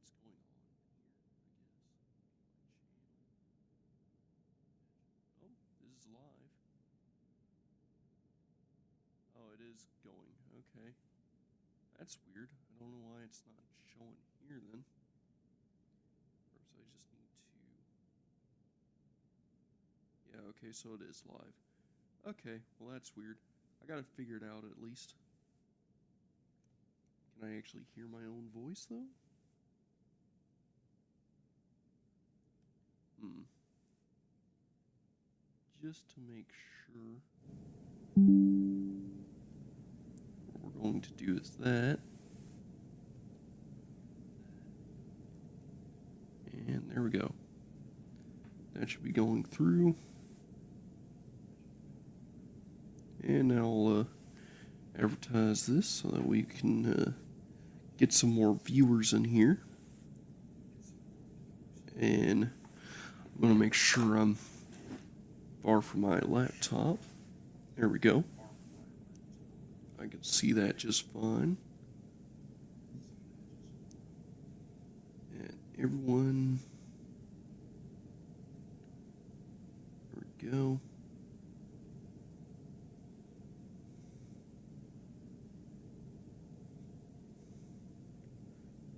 what's going on here, I guess. Oh, this is live. Oh, it is going. Okay. That's weird. I don't know why it's not showing here then. Perhaps I just need to... Yeah, okay, so it is live. Okay, well that's weird. I gotta figure it out at least. Can I actually hear my own voice though? Just to make sure. What we're going to do is that. And there we go. That should be going through. And now I'll advertise this so that we can get some more viewers in here. And I'm going to make sure I'm far from my laptop. There we go. I can see that just fine. And everyone... There we go.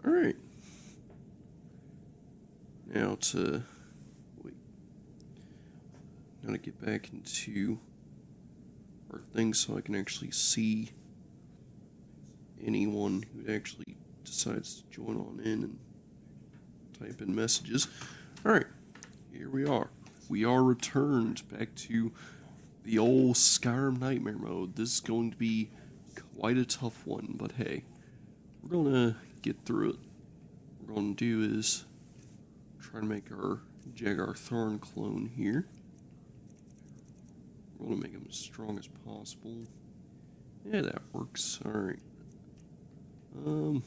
Alright. Now to... Wait. Gotta get back into our thing so I can actually see anyone who actually decides to join on in and type in messages. Alright, here we are. We are returned back to the old Skyrim Nightmare mode. This is going to be quite a tough one, but hey, we're gonna get through it. What we're gonna do is try to make our Jagar Thorn clone here. We're gonna make him as strong as possible. Yeah, that works. Alright. You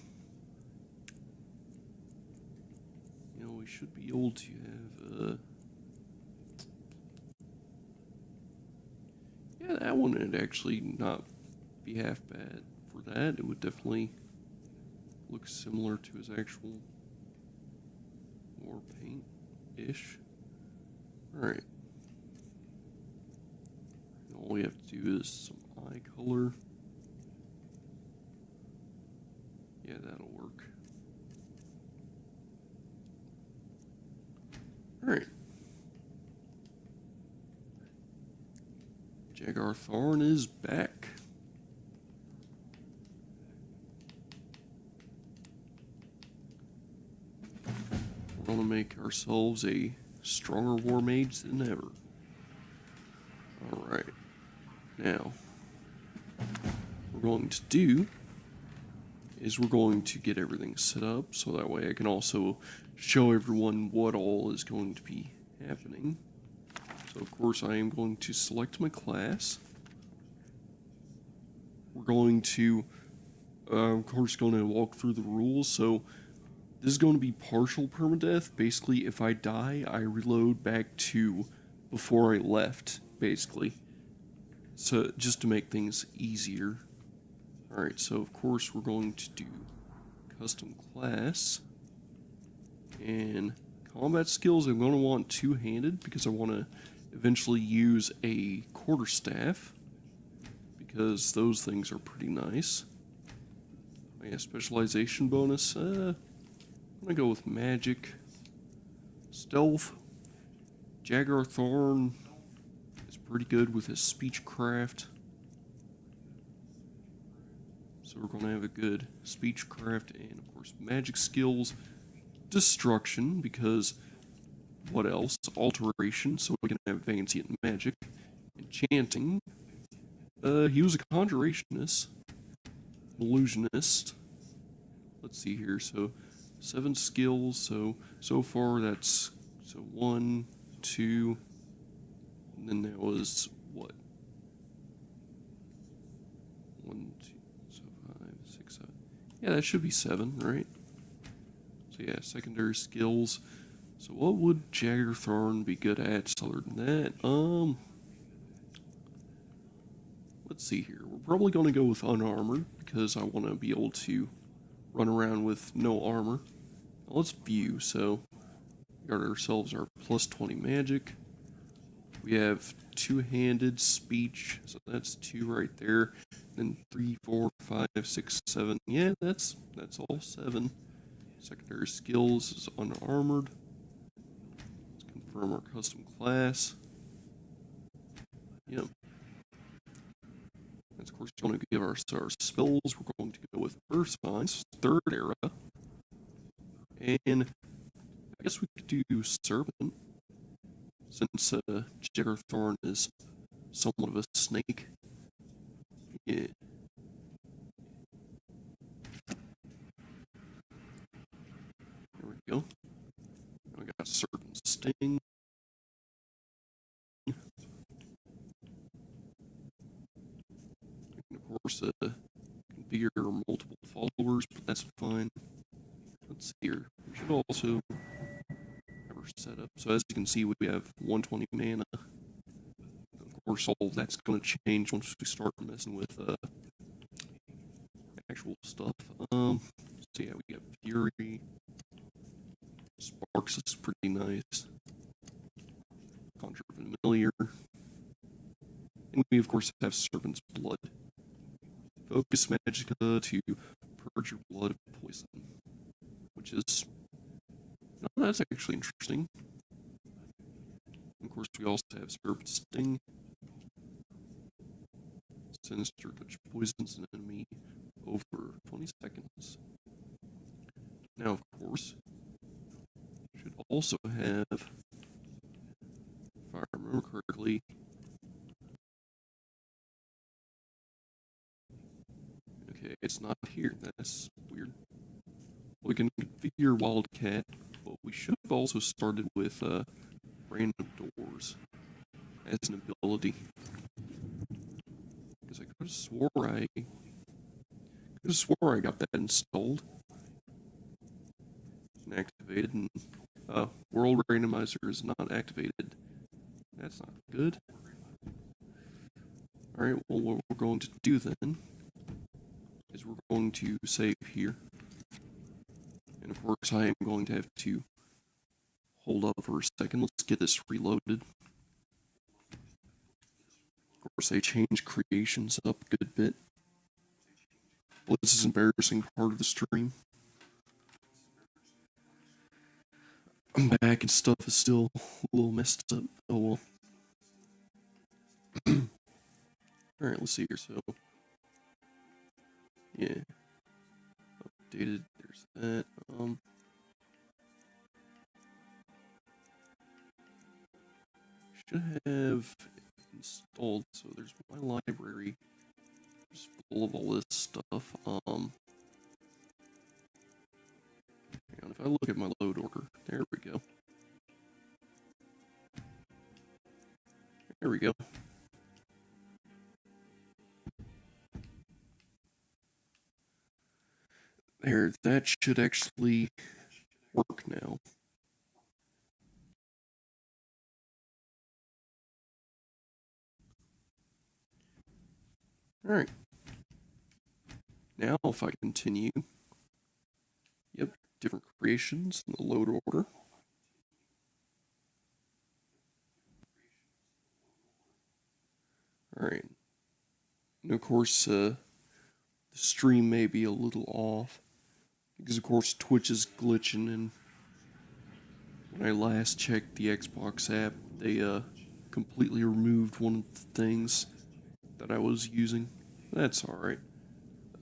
know, we should be able to have, yeah, that one would actually not be half bad for that. It would definitely look similar to his actual war paint-ish. Alright. All we have to do is some eye color. Yeah, that'll work. Alright. Jagar Thorn is back. We're gonna make ourselves a stronger war mage than ever. Alright. Now, what we're going to do is we're going to get everything set up so that way I can also show everyone what all is going to be happening. So of course I am going to select my class. We're going to, of course, going to walk through the rules. So this is going to be partial permadeath. Basically, if I die, I reload back to before I left, basically. So just to make things easier. Alright, so of course we're going to do custom class. And combat skills, I'm going to want two-handed because I want to eventually use a quarterstaff. Because those things are pretty nice. Oh yeah, specialization bonus. I'm going to go with magic. Stealth. Jagar Thorn is pretty good with his speechcraft. So we're going to have a good speechcraft and, of course, magic skills. Destruction, because what else? Alteration, so we can have Vancient magic. Enchanting. He was a conjurationist. Illusionist. Let's see here, so 7 skills, so far that's, 1, 2, and then that was, what? 1, 2, so 5, 6, 7. Yeah, that should be 7, right? So yeah, secondary skills. So what would Jagar Thorn be good at other than that? Let's see here. We're probably going to go with unarmored because I want to be able to run around with no armor. Now let's view. So we got ourselves our plus 20 magic. We have two-handed speech, so that's 2 right there. Then 3, 4, 5, 6, 7. Yeah, that's all 7. Secondary skills is unarmored. Let's confirm our custom class. Yep. And of course, we're going to give our spells. We're going to go with Earth Signs, 3rd era. And I guess we could do Serpent, since Jiggerthorn is somewhat of a snake. Yeah. There we go. We got Serpent Sting. And of course, configure multiple followers, but that's fine. Let's see here. We should also have our setup. So as you can see, we have 120 mana. Of course, all that's going to change once we start messing with actual stuff. So yeah, we got Fury. Sparks is pretty nice. Conjure Familiar. And we, of course, have Serpent's Blood. Focus Magicka to purge your blood of poison. Which is... No, that's actually interesting. And of course, we also have Serpent Sting. Sinister touch poisons an enemy over 20 seconds. Now, of course, should also have, if I remember correctly, okay, it's not here. That's weird. We can configure Wildcat, but we should have also started with random doors as an ability. Because I could have swore I got that installed and activated, and World Randomizer is not activated. That's not good. Alright, well, what we're going to do then is we're going to save here. And of course, I am going to have to hold up for a second. Let's get this reloaded. Of course, they changed creations up a good bit. Well, this is an embarrassing part of the stream. I'm back and stuff is still a little messed up. Oh well. Alright, let's see here. So, yeah. Updated. There's that. Should have installed. So there's my library. Just full of all this stuff. Hang on, if I look at my load order, there we go. There we go. There, that should actually work now. Alright. Now, if I continue, yep, different creations in the load order. Alright. And of course, the stream may be a little off, because of course Twitch is glitching, and when I last checked the Xbox app, they completely removed one of the things that I was using. That's alright.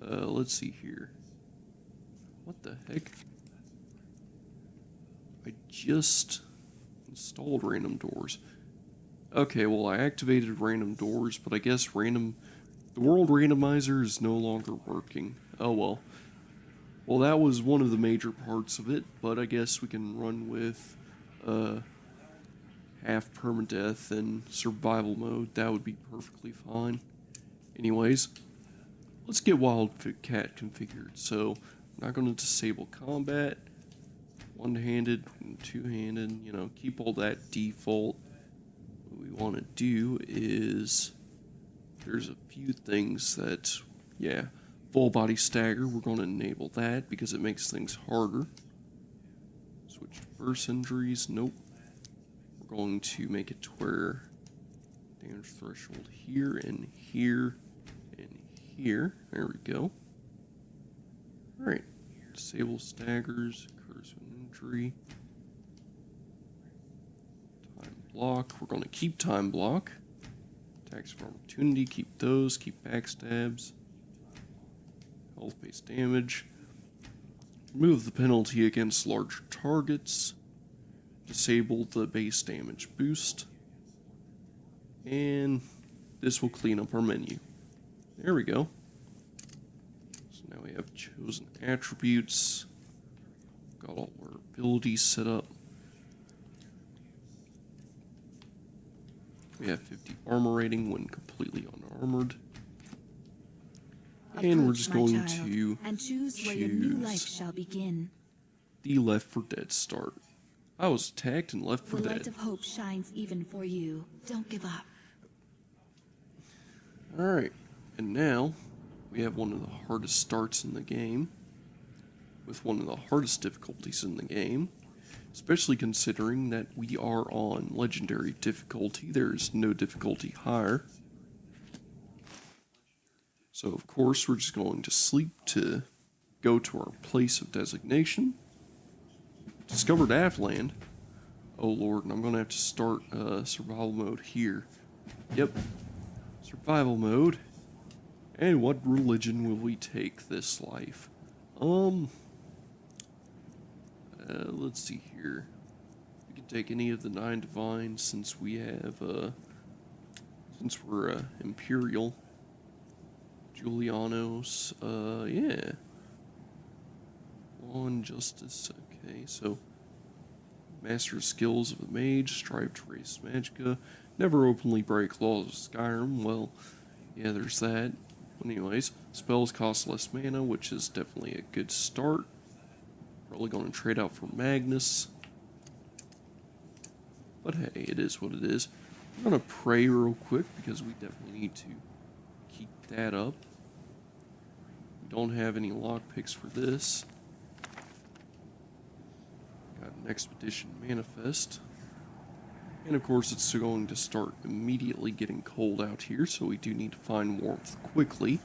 Let's see here. What the heck? I just installed random doors. Okay, well, I activated random doors, but I guess the world randomizer is no longer working. Oh well. Well, that was one of the major parts of it, but I guess we can run with half permadeath and survival mode. That would be perfectly fine. Anyways, let's get Wildcat configured. So, I'm not going to disable combat. One-handed, two-handed, you know, keep all that default. What we want to do is, there's a few things that, yeah, full body stagger, we're going to enable that because it makes things harder. Switch burst injuries. Nope. We're going to make it to where damage threshold here and here and here. There we go. Alright. Disable staggers. Occurs when injury. Time block. We're going to keep time block. Attacks of opportunity. Keep those. Keep backstabs. Health-based damage. Remove the penalty against larger targets. Disable the base damage boost. And this will clean up our menu. There we go. So now we have chosen attributes. Got all our abilities set up. We have 50 armor rating when completely unarmored. And we're just going to choose where your new life shall begin. The Left 4 Dead start. I was attacked and Left 4 Dead. The light of hope shines even for you. Don't give up. Alright, and now we have one of the hardest starts in the game, with one of the hardest difficulties in the game, especially considering that we are on legendary difficulty. There's no difficulty higher. So of course we're just going to sleep to go to our place of designation. Discovered Avland. Oh lord, and I'm going to have to start survival mode here. Yep. Survival mode. And what religion will we take this life? Let's see here. We can take any of the 9 divines since we have, since we're, Imperial. Julianos, yeah. Law and Justice, okay, so master skills of the mage, strive to raise magicka, never openly break laws of Skyrim. Well, yeah, there's that. But anyways, spells cost less mana, which is definitely a good start. Probably going to trade out for Magnus. But hey, it is what it is. I'm going to pray real quick because we definitely need to keep that up. We don't have any lockpicks for this. Got an expedition manifest. And of course it's going to start immediately getting cold out here, so we do need to find warmth quickly.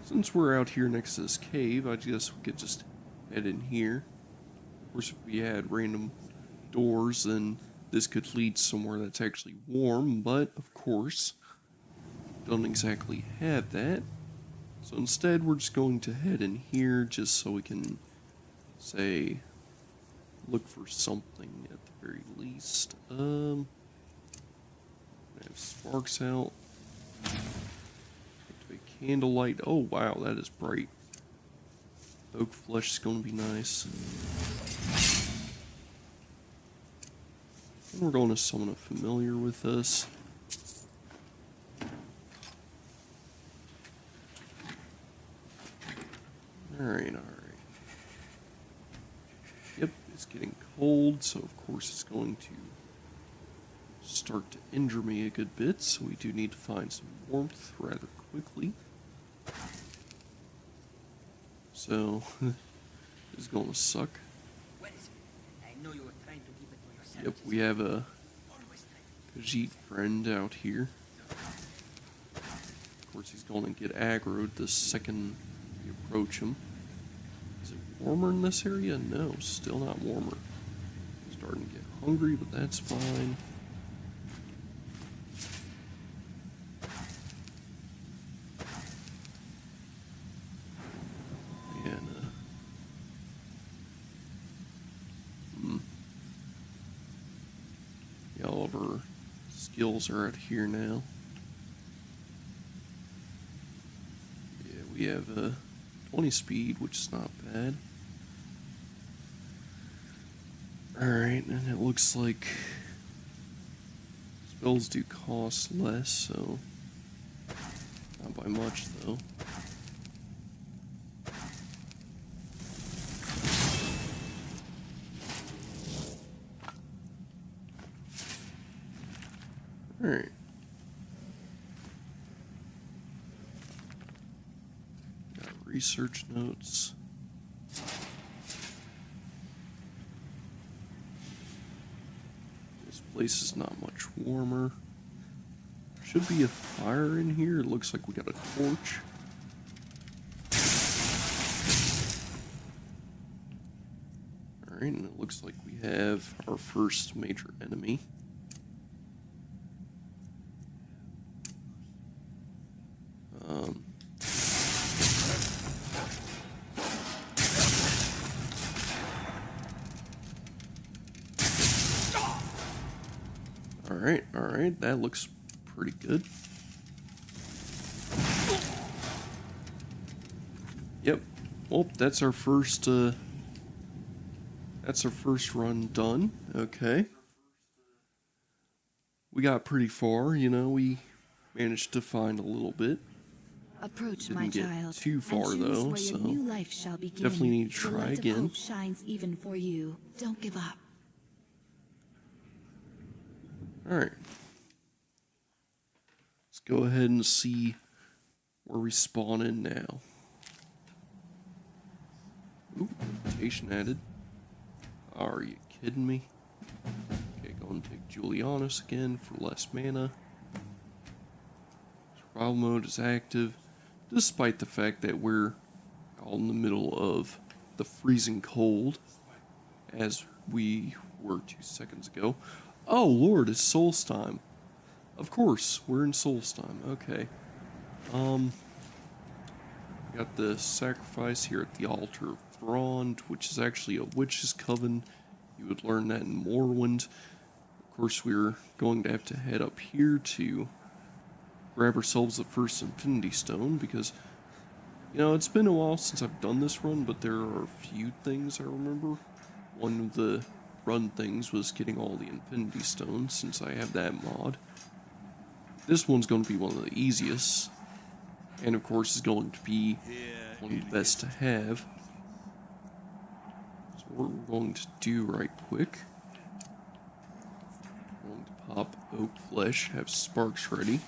Since we're out here next to this cave, I guess we could just head in here. Of course, if we had random doors, then this could lead somewhere that's actually warm, but of course, don't exactly have that. So instead, we're just going to head in here just so we can, say, look for something at the very least. I have sparks out. Activate candlelight. Oh wow, that is bright. Oak flesh is going to be nice. And we're going to summon a familiar with us. Alright. Yep, it's getting cold, so of course it's going to start to injure me a good bit, so we do need to find some warmth rather quickly. So, this is going to suck. Yep, we have a Khajiit friend out here. Of course, he's going to get aggroed the second we approach him. Is it warmer in this area? No, still not warmer. Starting to get hungry, but that's fine. Yeah, all of our skills are out here now. Yeah, we have 20 speed, which is not bad. Alright, and it looks like spells do cost less, so not by much though. Alright. Got research notes. This place is not much warmer. Should be a fire in here. It looks like we got a torch. Alright, and it looks like we have our first major enemy. Alright, that looks pretty good. Yep. Well, that's our first run done. Okay. We got pretty far, you know, we managed to find a little bit. Approach, Didn't my get child, too far, and choose though, where so your new life shall begin. definitely need to The try light again. of hope shines even for you. Don't give up. Alright. Let's go ahead and see where we spawn in now. Ooh, mutation added. Are you kidding me? Okay, go and take Julianus again for less mana. Survival mode is active, despite the fact that we're all in the middle of the freezing cold, as we were 2 seconds ago. Oh lord, it's Souls time. Of course, we're in Souls time. Okay. Got the sacrifice here at the altar of Thrawn, which is actually a witch's coven. You would learn that in Morrowind. Of course, we're going to have to head up here to grab ourselves the first Infinity Stone, because, you know, it's been a while since I've done this run, but there are a few things I remember. One of the run things was getting all the Infinity Stones, since I have that mod. This one's going to be one of the easiest, and of course is going to be one of the best to have. So what we're going to do right quick, we're going to pop oak flesh, have sparks ready.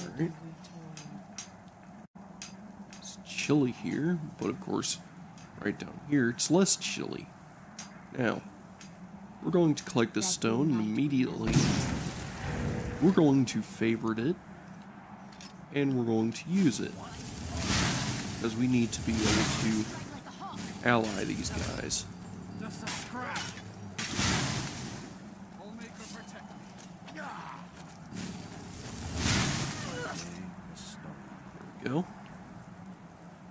Alright. It's chilly here, but of course, right down here, it's less chilly. Now, we're going to collect this stone, and immediately we're going to favorite it, and we're going to use it, because we need to be able to ally these guys. There we go.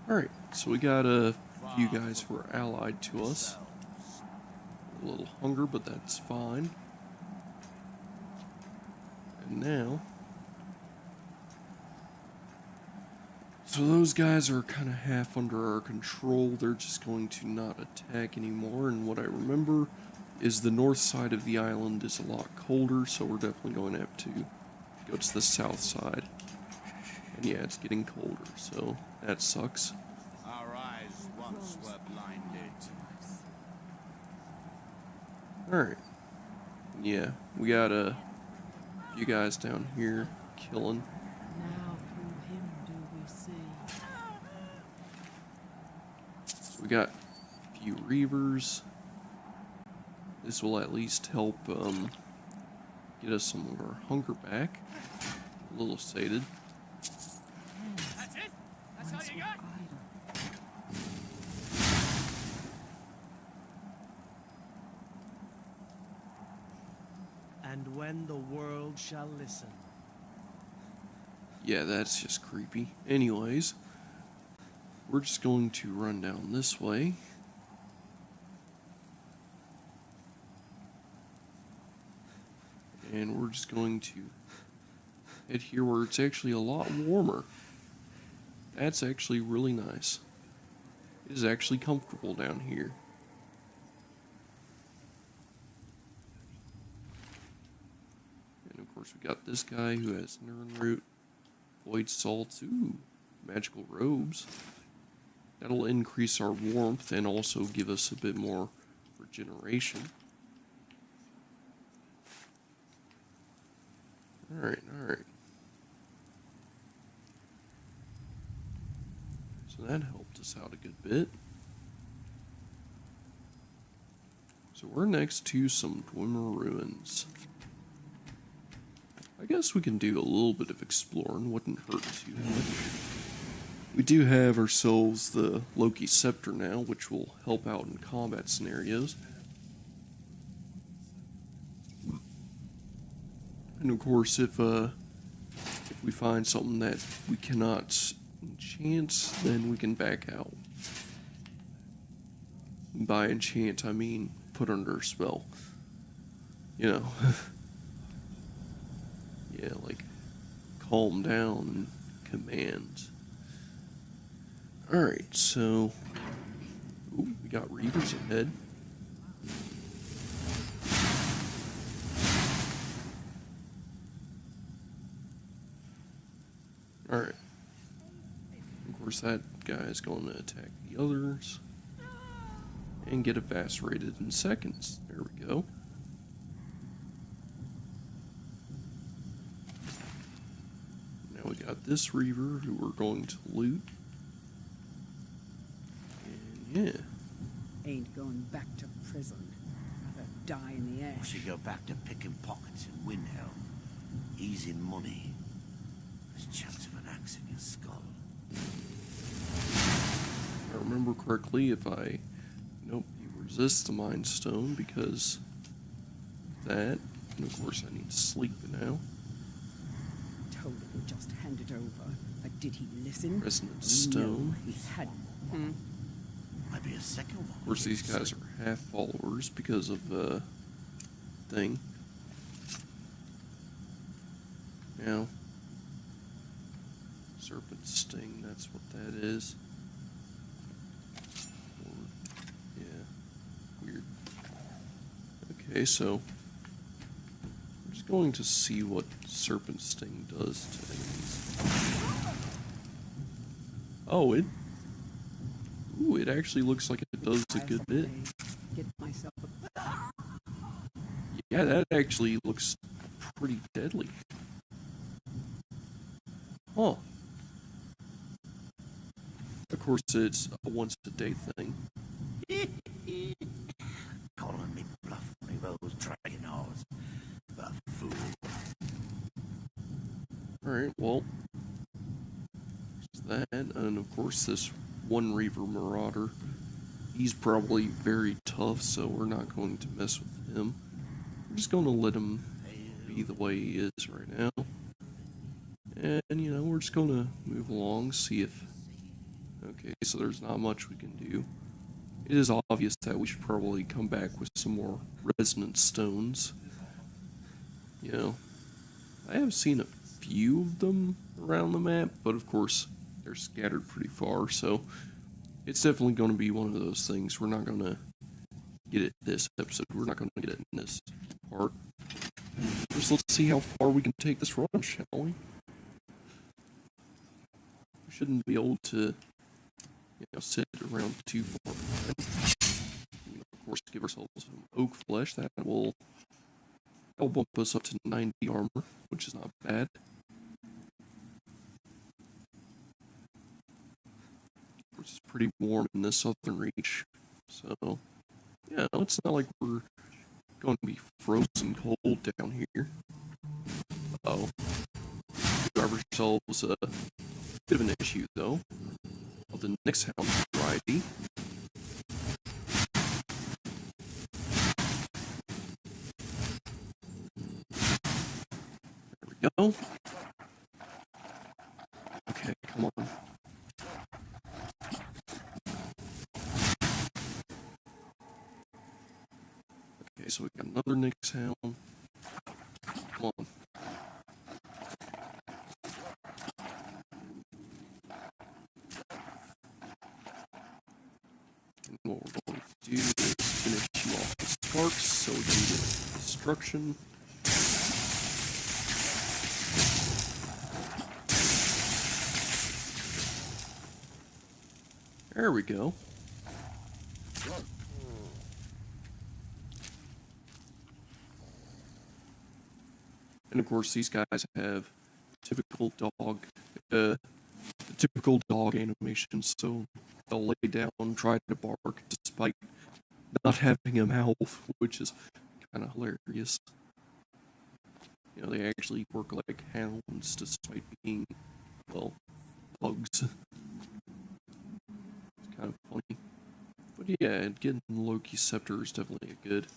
Alright, so we got a few guys who are allied to us. A little hunger, but that's fine. And now, so those guys are kind of half under our control. They're just going to not attack anymore. And what I remember is the north side of the island is a lot colder, so we're definitely going to have to go to the south side. And yeah, it's getting colder, so that sucks. Our eyes once were blinded. Alright. Yeah, we got a few guys down here killing. Now through him do we see. So we got a few reavers. This will at least help get us some of our hunger back. A little sated. That's it? That's all you got? And when the world shall listen. Yeah, that's just creepy. Anyways, we're just going to run down this way. And we're just going to head here where it's actually a lot warmer. That's actually really nice. It is actually comfortable down here. And of course we got this guy who has Nern Root, Void Salts, ooh, magical robes. That'll increase our warmth and also give us a bit more regeneration. Alright, alright. So that helped us out a good bit. So we're next to some Dwemer ruins. I guess we can do a little bit of exploring, wouldn't hurt too much. We do have ourselves the Loki Scepter now, which will help out in combat scenarios. And of course, if we find something that we cannot enchant, then we can back out. And by enchant, I mean put under a spell. You know. Yeah, like calm down and command. Alright, so ooh, we got Reavers ahead. Alright. Of course that guy is going to attack the others. And get evaporated in seconds. There we go. Now we got this Reaver who we're going to loot. And yeah. Ain't going back to prison. Rather die in the air. Or she go back to picking pockets in Windhelm, easing money. There's a chance of an axe in your skull. If I remember correctly, if I... Nope, you resist the Mind Stone because of that. And of course I need to sleep now. Told him just hand it over. But did he listen? Resonant Stone. No, he had. Might be a second one. Of course these guys are half followers because of thing. Now, Serpent Sting, that's what that is. Or, yeah, weird. Okay, so I'm just going to see what Serpent Sting does to enemies. Oh, ooh, it actually looks like it does a good bit. Get myself a... Yeah, that actually looks pretty deadly. Huh. Of course, it's a once-a-day thing. Calling me bluff when he rolls dragon horse. But fool. Alright, well. There's that, and of course this one Reaver Marauder. He's probably very tough, so we're not going to mess with him. We're just going to let him be the way he is right now. And, you know, we're just going to move along, see if... Okay, so there's not much we can do. It is obvious that we should probably come back with some more resonant stones. You know, I have seen a few of them around the map, but of course, they're scattered pretty far, so it's definitely going to be one of those things. We're not going to get it this episode. We're not going to get it in this part. Just let's see how far we can take this run, shall we? We shouldn't be able to, you know, sit around too far. Of course, give ourselves some oak flesh. That'll bump us up to 90 armor, which is not bad. It's pretty warm in the southern reach, so yeah, it's not like we're going to be frozen cold down here. Oh, we have ourselves a bit of an issue though. Of the next hound variety. There we go. Okay, come on. Okay, so we got another Nyx hound. Come on. And what we're going to do is finish you off with sparks so we can get destruction. There we go. And of course, these guys have typical typical dog animations. So they'll lay down, try to bark, despite not having a mouth, which is kind of hilarious. You know, they actually work like hounds despite being, well, pugs. It's kind of funny. But yeah, getting Loki's scepter is definitely a good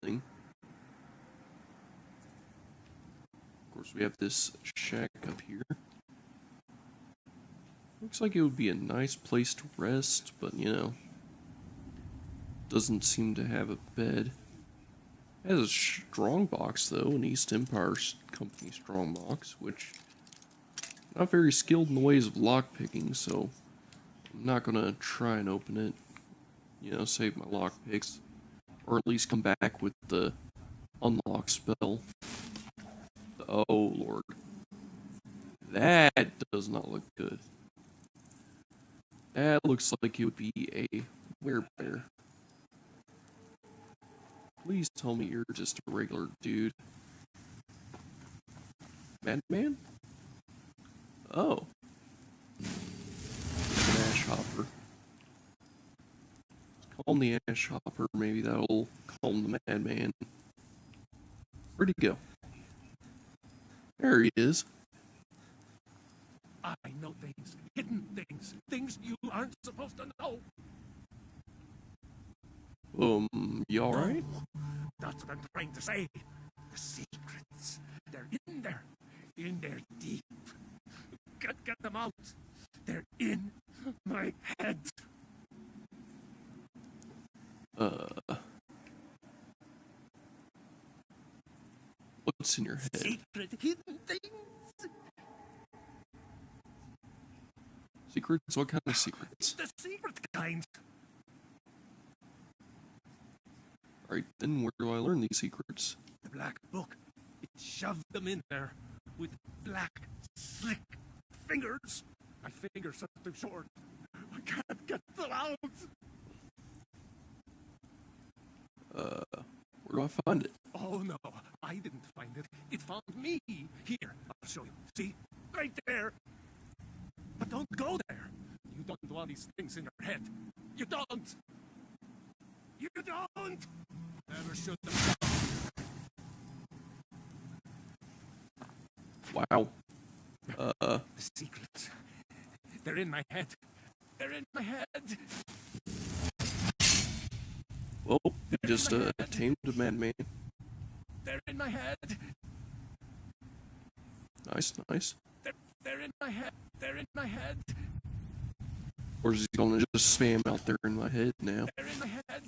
thing. Of course, we have this shack up here. Looks like it would be a nice place to rest, but you know, doesn't seem to have a bed. It has a strong box though, an East Empire Company strong box, which I'm not very skilled in the ways of lockpicking, so I'm not gonna try and open it. You know, save my lockpicks, or at least come back with the unlock spell. Oh lord, that does not look good. That looks like it would be a werebear. Please tell me you're just a regular dude. Madman? Oh. An ash hopper. Call him the ash hopper, maybe that'll calm the madman. Where'd he go? There he is. I know things, hidden things, things you aren't supposed to know. You alright? That's what I'm trying to say. The secrets, they're in there deep. Get them out. They're in my head. What's in your head? Secret, hidden things. Secrets? What kind of secrets? The secret kind. Alright, then where do I learn these secrets? The black book. It shoved them in there with black, slick fingers. My fingers are too short. I can't get them out. Where do I find it? Oh no, I didn't find it. It found me. Here, I'll show you. See? Right there. But don't go there. You don't want these things in your head. You don't. You don't. Never should have. Wow. The secrets. They're in my head. They're in my head. Well, you just tamed a madman. They're in my head. Nice, nice. They're in my head. They're in my head. Or is he gonna just spam out there in my head now? They're in my head.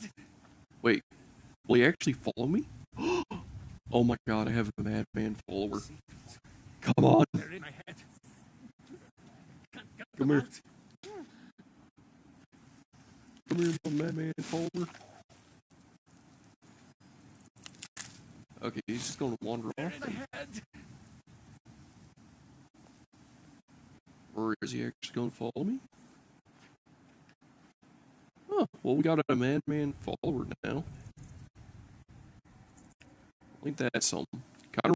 Wait, will he actually follow me? Oh my god, I have a madman follower. Come on. They're in my head. Can't get Come them here. out. Come here, my madman follower. Okay, he's just gonna wander They're off. in my head. Or is he actually gonna follow me? Oh, well, we got a madman follower now. I think that's something. Kind of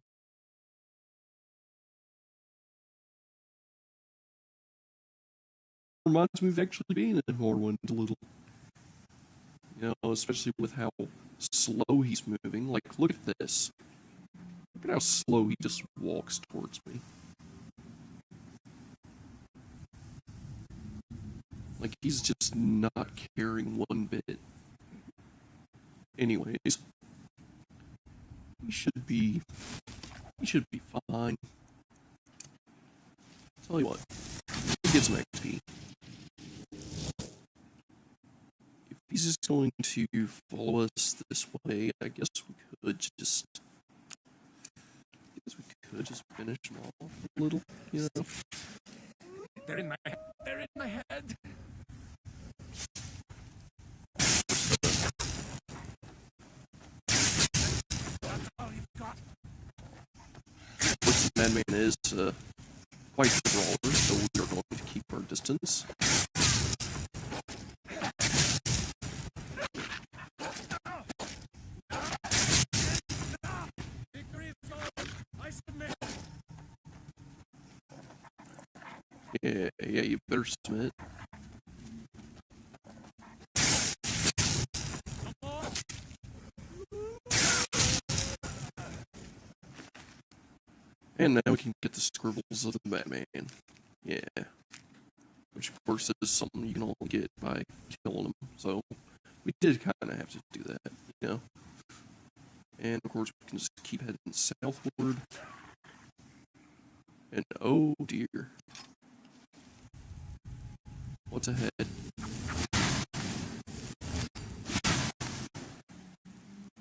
reminds me of actually being in Morrowind a little. You know, especially with how slow he's moving. Like, look at this. Look at how slow he just walks towards me. Like, he's just not caring one bit. Anyways, he should be fine. Tell you what, we'll get some XP. If he's just going to follow us this way, I guess we could just finish him off a little, you know. They're in my head. They're in my head. That's all you've got. This madman is quite the brawler, so we are going to keep our distance. Victory is yours. I submit. Yeah, you better submit. And now we can get the scribbles of the Batman. Yeah. Which, of course, is something you can only get by killing him. So, we did kind of have to do that, you know? And, of course, we can just keep heading southward. And, oh dear. What's ahead?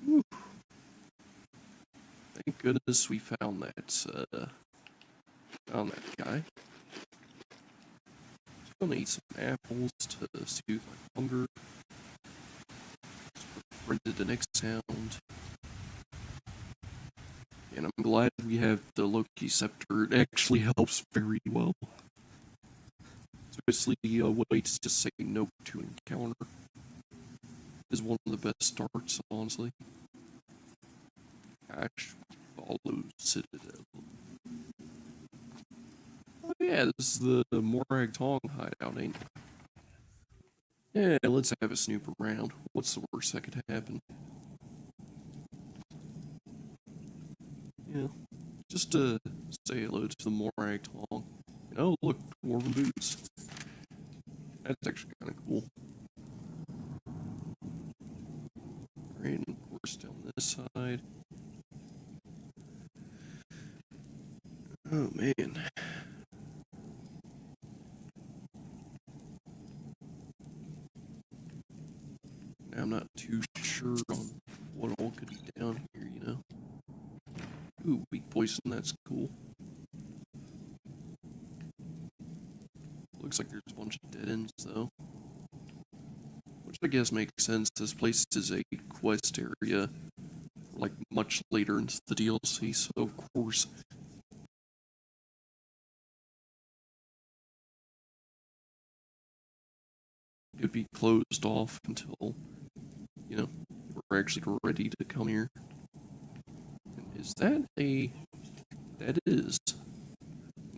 Whew. Thank goodness we found that guy. Just gonna eat some apples to soothe my hunger. Printed the next sound. And I'm glad we have the Loki scepter. It actually helps very well. So basically, a way to just say no to an encounter is one of the best starts, honestly. Ash follows Citadel. Oh yeah, this is the Morag Tong hideout, ain't it? Yeah, let's have a snoop around. What's the worst that could happen? Yeah, just to say hello to the Morag Tong. Oh, look, dwarven boots. That's actually kind of cool. Right, and of course down this side. Oh man. I'm not too sure on what all could be down here, you know? Ooh, weak poison, that's cool. Looks like there's a bunch of dead ends, though. Which I guess makes sense. This place is a quest area, like, much later into the DLC, so of course it'd be closed off until, you know, we're actually ready to come here. And is that a... That is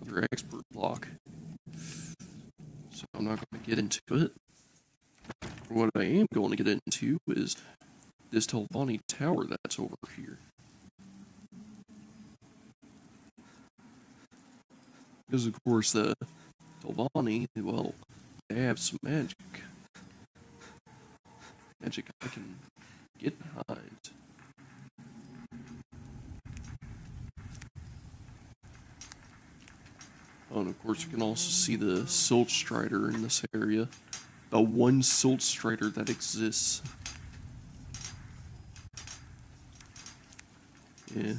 another expert block. So I'm not going to get into it. What I am going to get into is this Telvanni tower that's over here. Because, of course, the Telvanni, well, they have some magic. Magic I can get behind. Oh, and of course, you can also see the Silt Strider in this area. The one Silt Strider that exists. Yeah.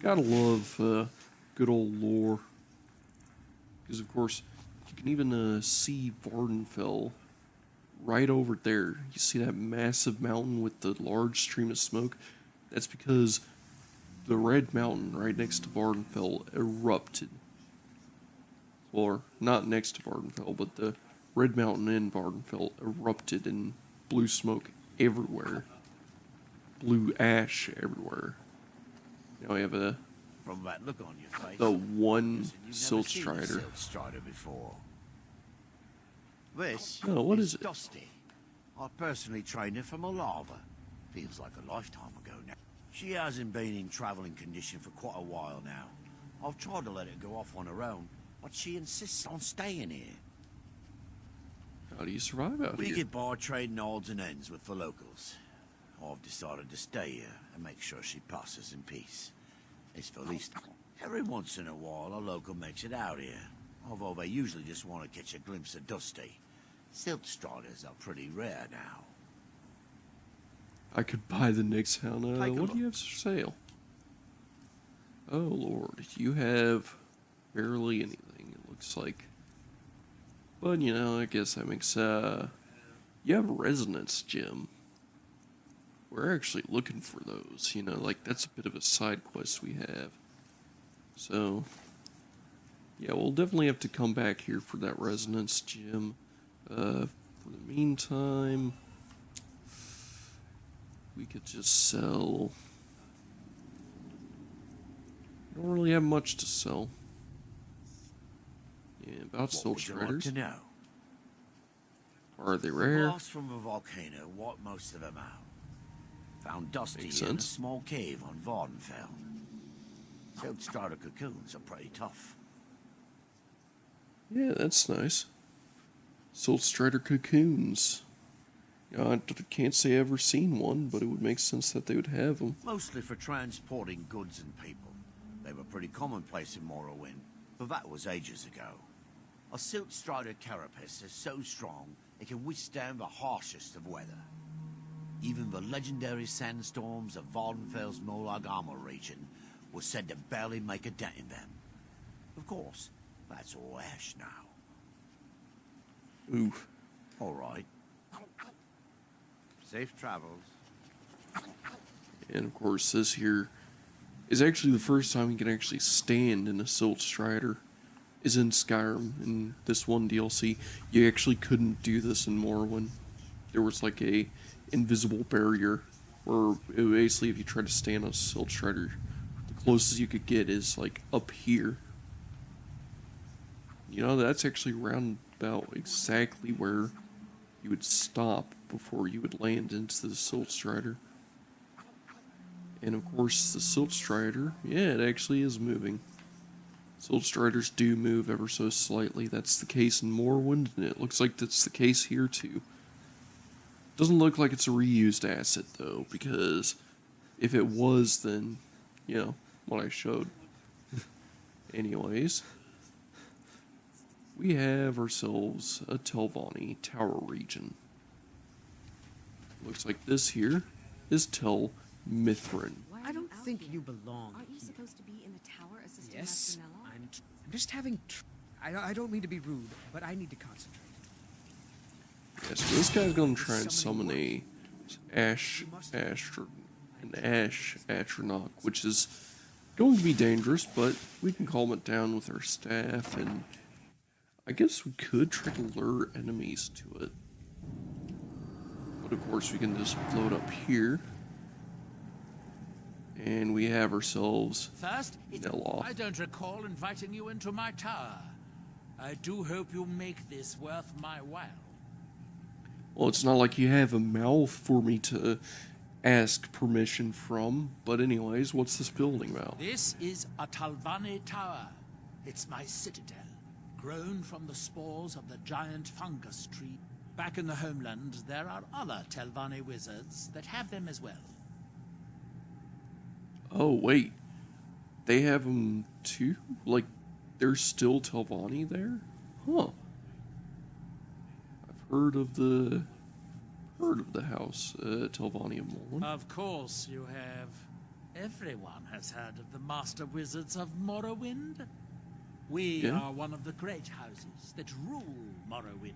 Gotta love good old lore. Because, of course, you can even see Vardenfell right over there. You see that massive mountain with the large stream of smoke? That's because the Red Mountain right next to Vardenfell erupted. Or, not next to Vardenfell, but the Red Mountain in Vardenfell erupted and blew smoke everywhere. Blew ash everywhere. Now we have From that look on your face, the one listen, you've Silt never seen a Strider. Silt Strider before. This Oh, what is it? Dusty. I personally trained her from a lava. Feels like a lifetime ago now. She hasn't been in traveling condition for quite a while now. I've tried to let her go off on her own, but she insists on staying here. How do you survive out We here? get by trading odds and ends with the locals. I've decided to stay here and make sure she passes in peace. It's for least every once in a while a local makes it out here, although they usually just want to catch a glimpse of Dusty. Silt Striders are pretty rare now. I could buy the next hound. Take a What look. do you have for sale? Oh lord, you have barely anything, it looks like. But you know, I guess that makes you have a resonance gem. We're actually looking for those, you know, like that's a bit of a side quest we have. So yeah, we'll definitely have to come back here for that resonance gem. For the meantime, we could just sell. We don't really have much to sell. Yeah, about What Soul would you like Striders. to know? Are they The rare? blast from the volcano wiped most of them out. Found dusty Makes in a sense. small cave on Vardenfell. Silk strider cocoons are pretty tough. Yeah, that's nice. Soul Strider cocoons. Can't say I've ever seen one, but it would make sense that they would have them. Mostly for transporting goods and people. They were pretty commonplace in Morrowind, but that was ages ago. A silk strider carapace is so strong it can withstand the harshest of weather. Even the legendary sandstorms of Vardenfell's Molag Armor region were said to barely make a dent in them. Of course, that's all ash now. Oof. All right. Safe travels. And of course, this here is actually the first time you can actually stand in a Silt Strider. Is in Skyrim. In this one DLC, you actually couldn't do this in Morrowind. There was like a invisible barrier where basically, if you try to stand on a Silt Strider, the closest you could get is like up here. You know, that's actually around about exactly where you would stop before you would land into the Silt Strider. And of course, the Silt Strider, yeah, it actually is moving. Silt Striders do move ever so slightly. That's the case in Morrowind, and it looks like that's the case here too. Doesn't look like it's a reused asset though, because if it was, then, you know, what I showed. Anyways, we have ourselves a Telvanni Tower region. Looks like this here is Tel Mithrin. I don't think you belong Aren't you here. supposed to be in the tower assisting Yes, Master Nello? I'm just having... I don't mean to be rude, but I need to concentrate. Yeah, so this guy's gonna try and summon an Ash Atronach, which is going to be dangerous, but we can calm it down with our staff, and I guess we could try to lure enemies to it. But of course we can just float up here. And we have ourselves First, Nelloth. I don't recall inviting you into my tower. I do hope you make this worth my while. Well, it's not like you have a mouth for me to ask permission from, but anyways, what's this building about? This is a Telvanni tower. It's my citadel, grown from the spores of the giant fungus tree. Back in the homeland, there are other Telvanni wizards that have them as well. Oh, wait. They have them too? Like, there's still Telvanni there? Huh. I've heard of the house, Telvanni of Morrowind. Of course you have. Everyone has heard of the Master Wizards of Morrowind. We Yeah. are one of the great houses that rule Morrowind.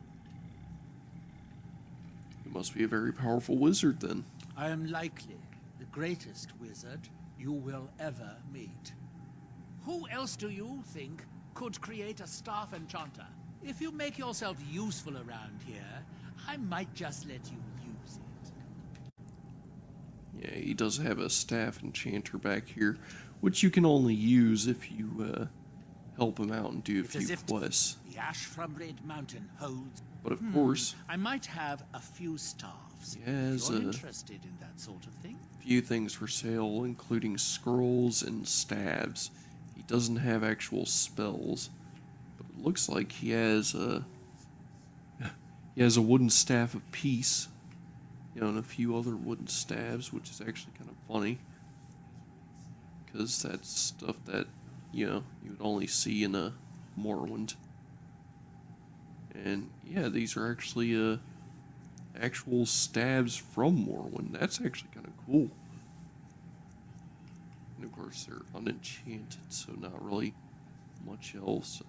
You must be a very powerful wizard then. I am likely the greatest wizard you will ever meet. Who else do you think could create a staff enchanter? If you make yourself useful around here, I might just let you use it. Yeah, he does have a staff enchanter back here, which you can only use if you help him out and do a It's as few if quests. the ash from Red Mountain holds. But of course, I might have a few staffs. He has, if you're interested in that sort of thing. few things for sale, including scrolls and staves. He doesn't have actual spells, but it looks like he has a wooden staff of peace, you know, and a few other wooden staves, which is actually kind of funny, because that's stuff that, you know, you would only see in a Morrowind. And yeah, these are actually actual staves from Morrowind. That's actually kind of cool. And of course, they're unenchanted, so not really much else.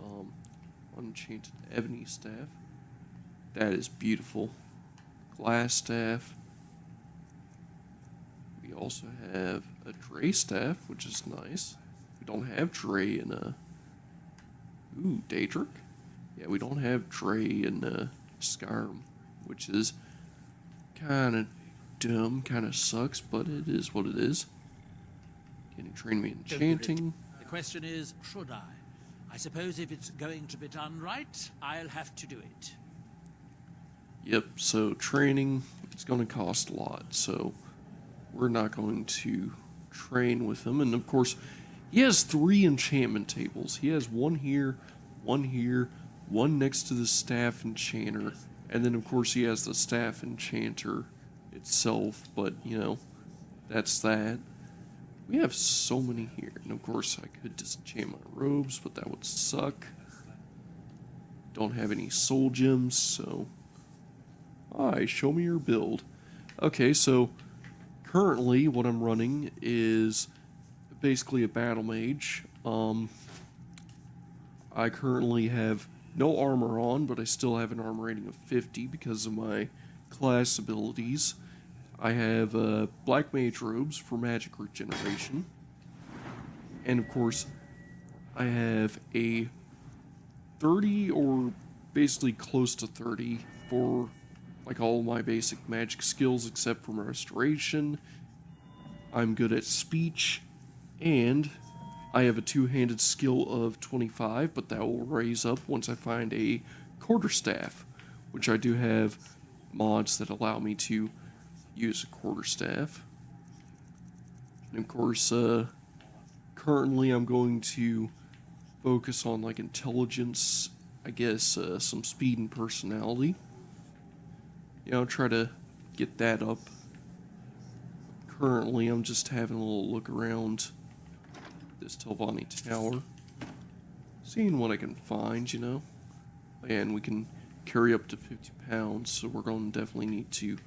Unenchanted ebony staff. That is beautiful. Glass staff. We also have a Dre staff, which is nice. We don't have Dre in a... Ooh, Daedric? Yeah, we don't have Dre in Skyrim, which is kind of dumb, kind of sucks, but it is what it is. Can you train me in enchanting? The question is, should I? I suppose if it's going to be done right, I'll have to do it. Yep, so training, it's going to cost a lot, so we're not going to train with him. And of course, he has 3 enchantment tables. He has one here, one next to the staff enchanter, and then of course he has the staff enchanter itself, but you know, that's that. We have so many here, and of course I could disenchant my robes, but that would suck. Don't have any soul gems, so... Alright, show me your build. Okay, so currently what I'm running is basically a battle mage. I currently have no armor on, but I still have an armor rating of 50 because of my class abilities. I have black mage robes for magic regeneration. And of course, I have a 30 or basically close to 30 for like all my basic magic skills except for my restoration. I'm good at speech, and I have a two-handed skill of 25, but that will raise up once I find a quarterstaff, which I do have mods that allow me to use a quarterstaff. And of course, currently I'm going to focus on like intelligence, I guess, some speed and personality. You know, try to get that up. Currently, I'm just having a little look around this Telvanni Tower, seeing what I can find, you know. And we can carry up to 50 pounds, so we're going to definitely need to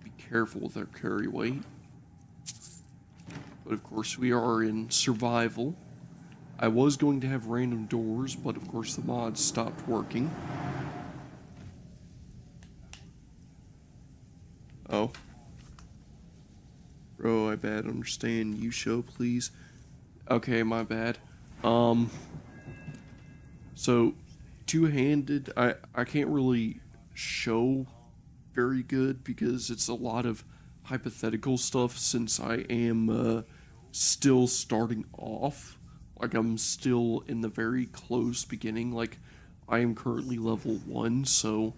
be careful with our carry weight. But of course, we are in survival. I was going to have random doors, but of course the mods stopped working. Oh. Bro, I bad understand. You show, please. Okay, my bad. So, two-handed, I can't really show very good because it's a lot of hypothetical stuff since I am still starting off. Like, I'm still in the very close beginning. Like, I am currently level 1, so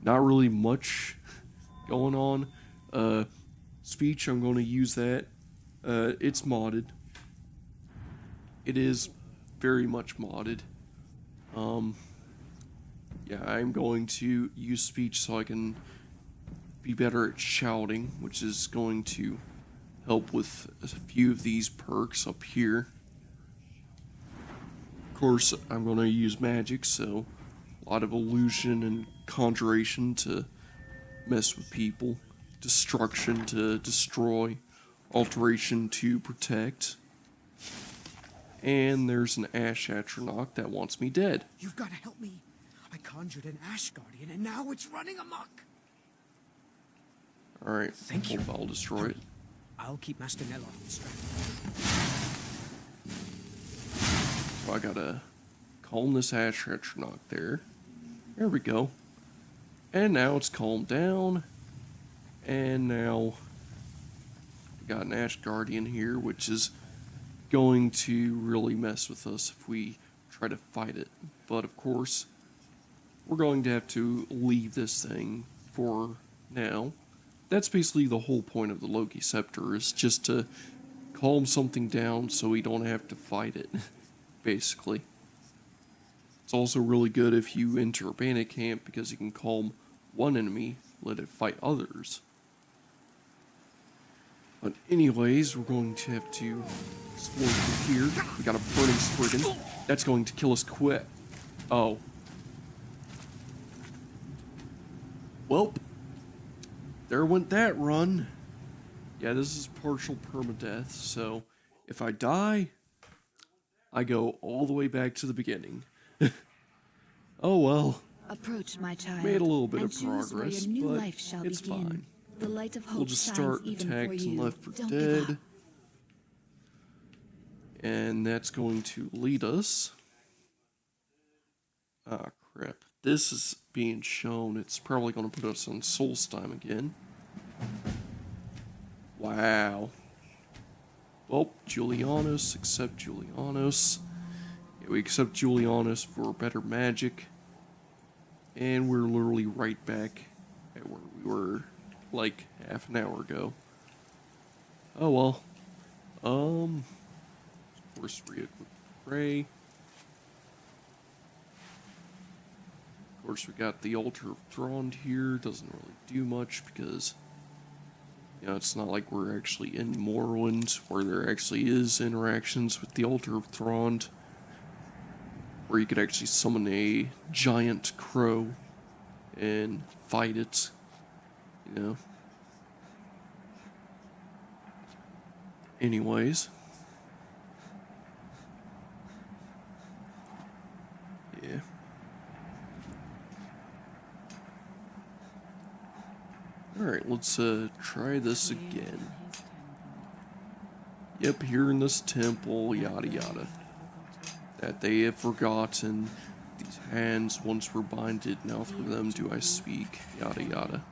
not really much going on. Speech, I'm going to use that. It's modded. It is very much modded. Yeah, I'm going to use speech so I can be better at shouting, which is going to help with a few of these perks up here. Of course, I'm going to use magic, so a lot of illusion and conjuration to mess with people, destruction to destroy, alteration to protect. And there's an Ash Atronach that wants me dead. You've got to help me. I conjured an Ash Guardian, and now it's running amok. Alright, Thank you. I'll destroy it. I'll keep Master Nell off the strand. So I gotta calm this Ash Atronach there. There we go. And now it's calmed down. And now we got an Ash Guardian here, which is going to really mess with us if we try to fight it. But of course, we're going to have to leave this thing for now. That's basically the whole point of the Loki Scepter, is just to calm something down so we don't have to fight it, basically. It's also really good if you enter a bandit camp because you can calm one enemy, let it fight others. But anyways, we're going to have to explore through here. We got a burning spriggan. That's going to kill us quick. Oh. Welp. There went that run. Yeah, this is partial permadeath, so if I die, I go all the way back to the beginning. Oh well. Approach, my child. Made a little bit and of choose where progress, your new but life shall it's begin. fine. The light of hope We'll just shines start even for attacked and you. left for Don't give up. dead. And that's going to lead us. Ah, crap. This is being shown. It's probably going to put us on Solstheim again. Wow. Well, Julianos, accept Julianos. Yeah, we accept Julianus for better magic. And we're literally right back at where we were like half an hour ago. Oh well. Of course, re-equip Prey. Of course, we got the Altar of Thrawn here. Doesn't really do much because, you know, it's not like we're actually in Morrowind where there actually is interactions with the Altar of Thrawn, where you could actually summon a giant crow and fight it, you know. Anyways. Yeah. Alright, let's try this again. Yep, here in this temple, yada yada. That they have forgotten. These hands once were binded, now through them do I speak, yada yada.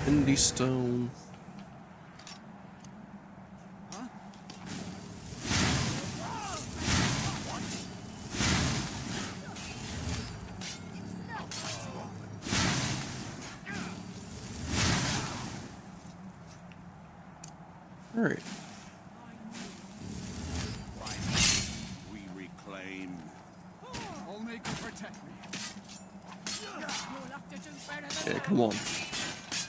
Indy Stone. Alright. We reclaim. Only can protect me. Yeah, come on.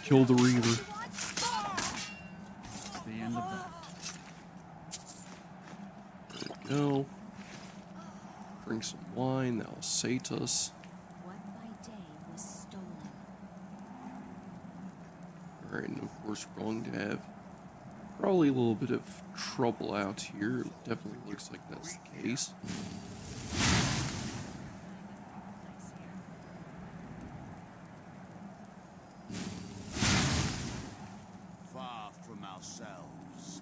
Kill the Reaver. The end of that. There we go. Drink some wine, that'll sate us. What by day was stolen. Alright, and of course we're going to have probably a little bit of trouble out here. It definitely looks like that's the case. Far from ourselves.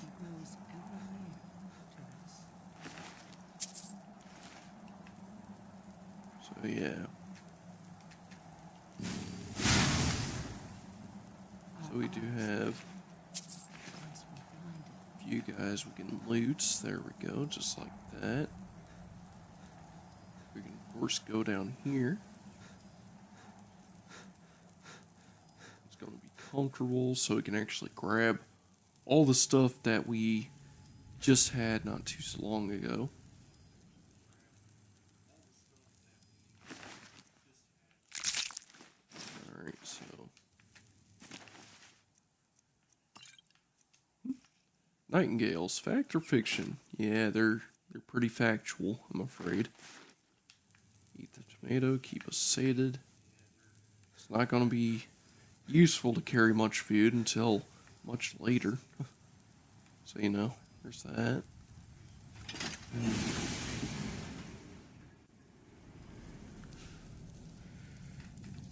He grows ever near to us. So yeah. So we do have Once we find it, a few guys we can loot. There we go, just like that. We can of course go down here. It's going to be comfortable so we can actually grab all the stuff that we just had not too long ago. Alright, so Nightingales, fact or fiction? Yeah, they're pretty factual, I'm afraid. Eat the tomato, keep us sated. It's not going to be useful to carry much food until much later. So, you know, there's that.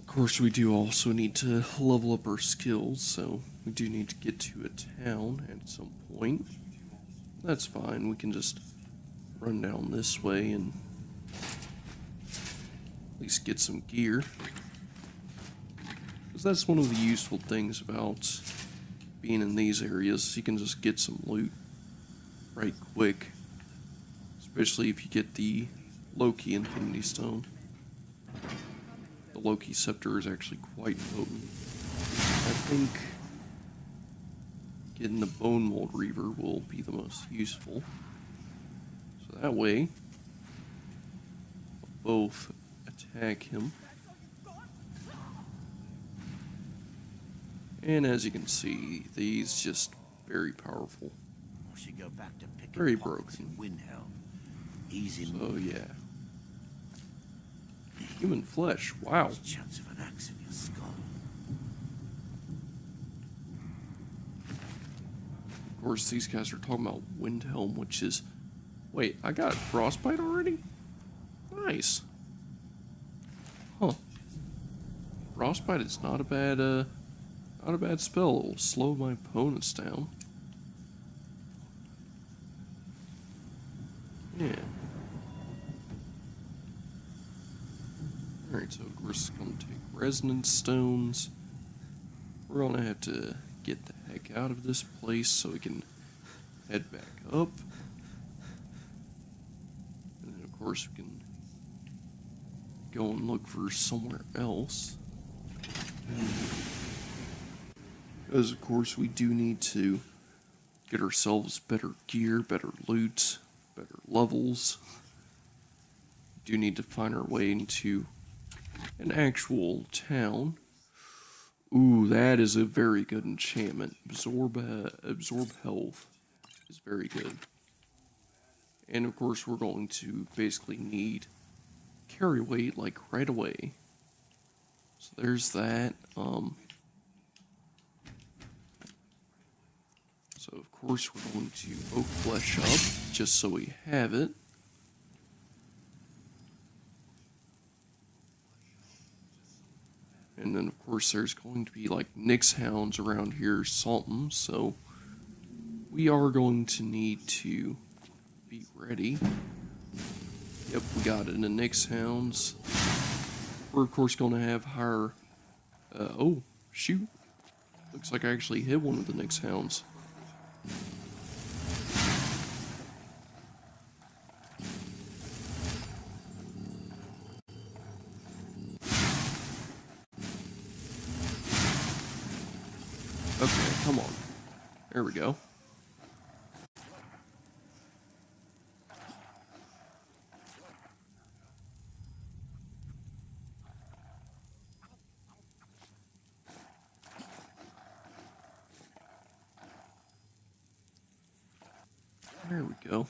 Of course, we do also need to level up our skills, so we do need to get to a town at some point. That's fine, we can just run down this way and at least get some gear. Because that's one of the useful things about being in these areas. You can just get some loot right quick. Especially if you get the Loki Infinity Stone. The Loki Scepter is actually quite potent. I think getting the Bone Mold Reaver will be the most useful. So that way, we'll both attack him. And as you can see, these just very powerful. We should go back to picking Very pockets broken. in Windhelm. Easy So move. yeah. Human flesh, wow. Chance of an axe in your skull. Of course, these guys are talking about Windhelm, which is... Wait, I got Frostbite already? Nice. Huh. Frostbite is not a bad spell. It will slow my opponents down. Yeah. Alright, so of course it's gonna take resonance stones. We're gonna have to get the heck out of this place so we can head back up. And then, of course, we can go and look for somewhere else. Because, of course, we do need to get ourselves better gear, better loot, better levels. We do need to find our way into an actual town. Ooh, that is a very good enchantment. Absorb health is very good. And of course, we're going to basically need carry weight like right away. So there's that. So of course we're going to oak flesh up just so we have it. And then, of course, there's going to be, like, Nyx hounds around here, something, so we are going to need to be ready. Yep, we got it in the Nyx hounds. We're, of course, going to have higher... oh, shoot. Looks like I actually hit one of the Nyx hounds. Okay, come on. There we go. There we go.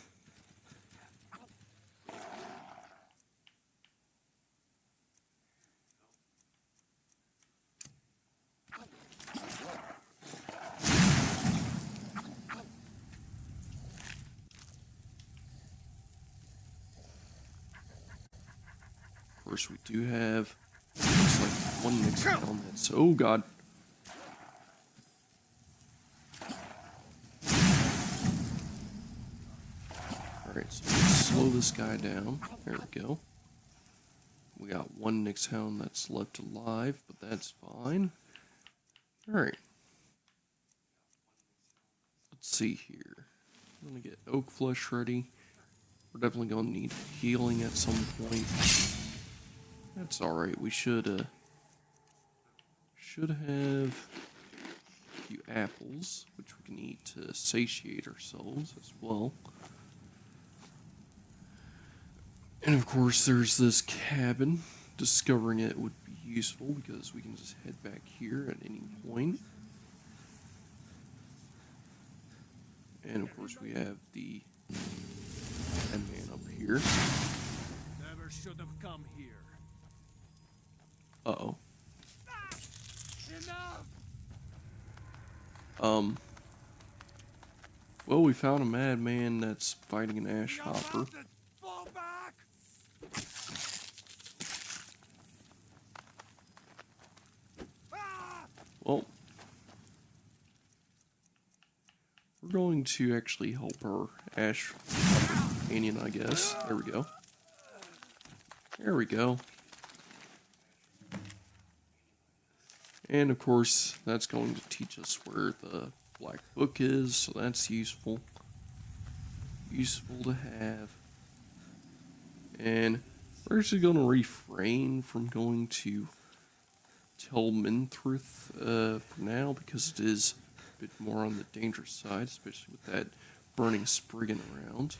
Of course, we do have looks like one next down that's oh god. Alright, so let's slow this guy down. There we go. We got one Nyx hound that's left alive, but that's fine. Alright. Let's see here. I'm gonna get oak flesh ready. We're definitely gonna need healing at some point. That's alright, we should have a few apples, which we can eat to satiate ourselves as well. And of course, there's this cabin. Discovering it would be useful because we can just head back here at any point. And of course, we have the man up here. Never should have come here. Uh-oh. Enough! Well, we found a madman that's fighting an ash hopper. Fall back! Well, we're going to actually help our ash companion, I guess. There we go. There we go. And of course, that's going to teach us where the black book is, so that's useful. Useful to have. And we're actually going to refrain from going to tell Minthruth for now, because it is a bit more on the dangerous side, especially with that burning Spriggan around.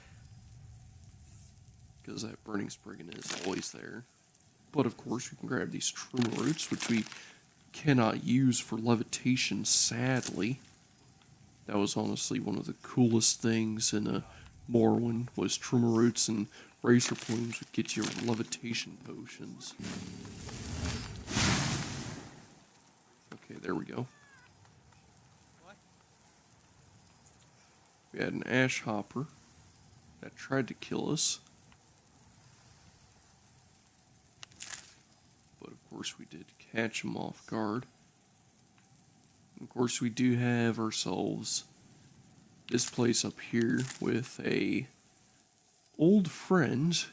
Because that burning Spriggan is always there. But of course, we can grab these truma roots, which we cannot use for levitation, sadly. That was honestly one of the coolest things in Morrowind, was truma roots and racer plumes would get you levitation potions. Okay, there we go. We had an ash hopper that tried to kill us. But of course we did catch him off guard. And of course we do have ourselves this place up here with a old friend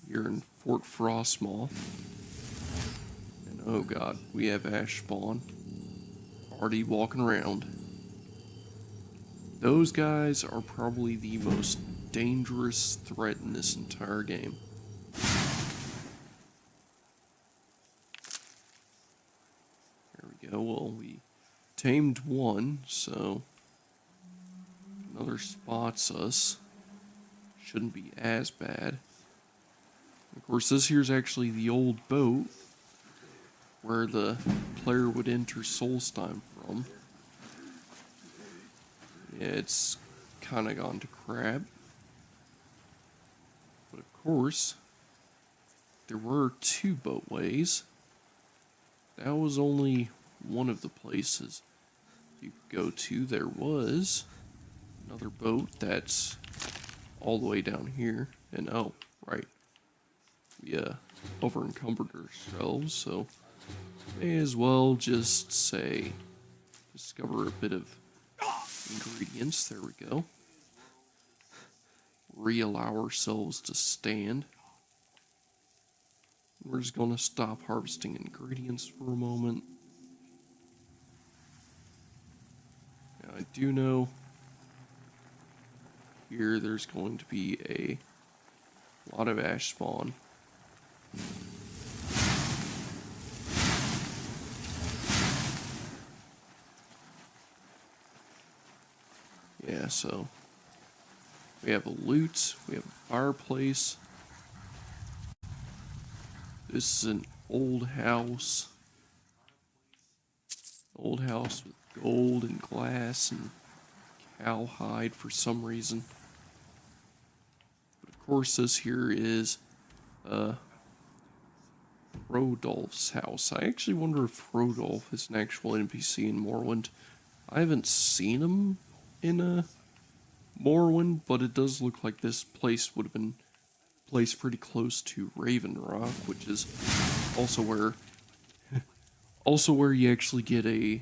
here in Fort Frostmoth. And oh god, we have ash spawn already walking around. Those guys are probably the most dangerous threat in this entire game. There we go. Well, we tamed one, so another spots us. Shouldn't be as bad. Of course, this here's actually the old boat where the player would enter Solstheim from. Yeah, it's kind of gone to crap. But of course, there were 2 boatways. That was only one of the places you could go to. There was another boat that's all the way down here. And oh, right. We over encumbered ourselves, so may as well just say discover a bit of ingredients. There we go. Reallow ourselves to stand. We're just going to stop harvesting ingredients for a moment. Now, I do know here there's going to be a lot of ash spawn. Yeah, so we have a loot, we have a fireplace. This is an old house. Old house with gold and glass and cowhide for some reason. But of course, this here is Rodolph's house. I actually wonder if Rodolph is an actual NPC in Morrowind. I haven't seen him in Morrowind, but it does look like this place would have been placed pretty close to Raven Rock, which is also where you actually get a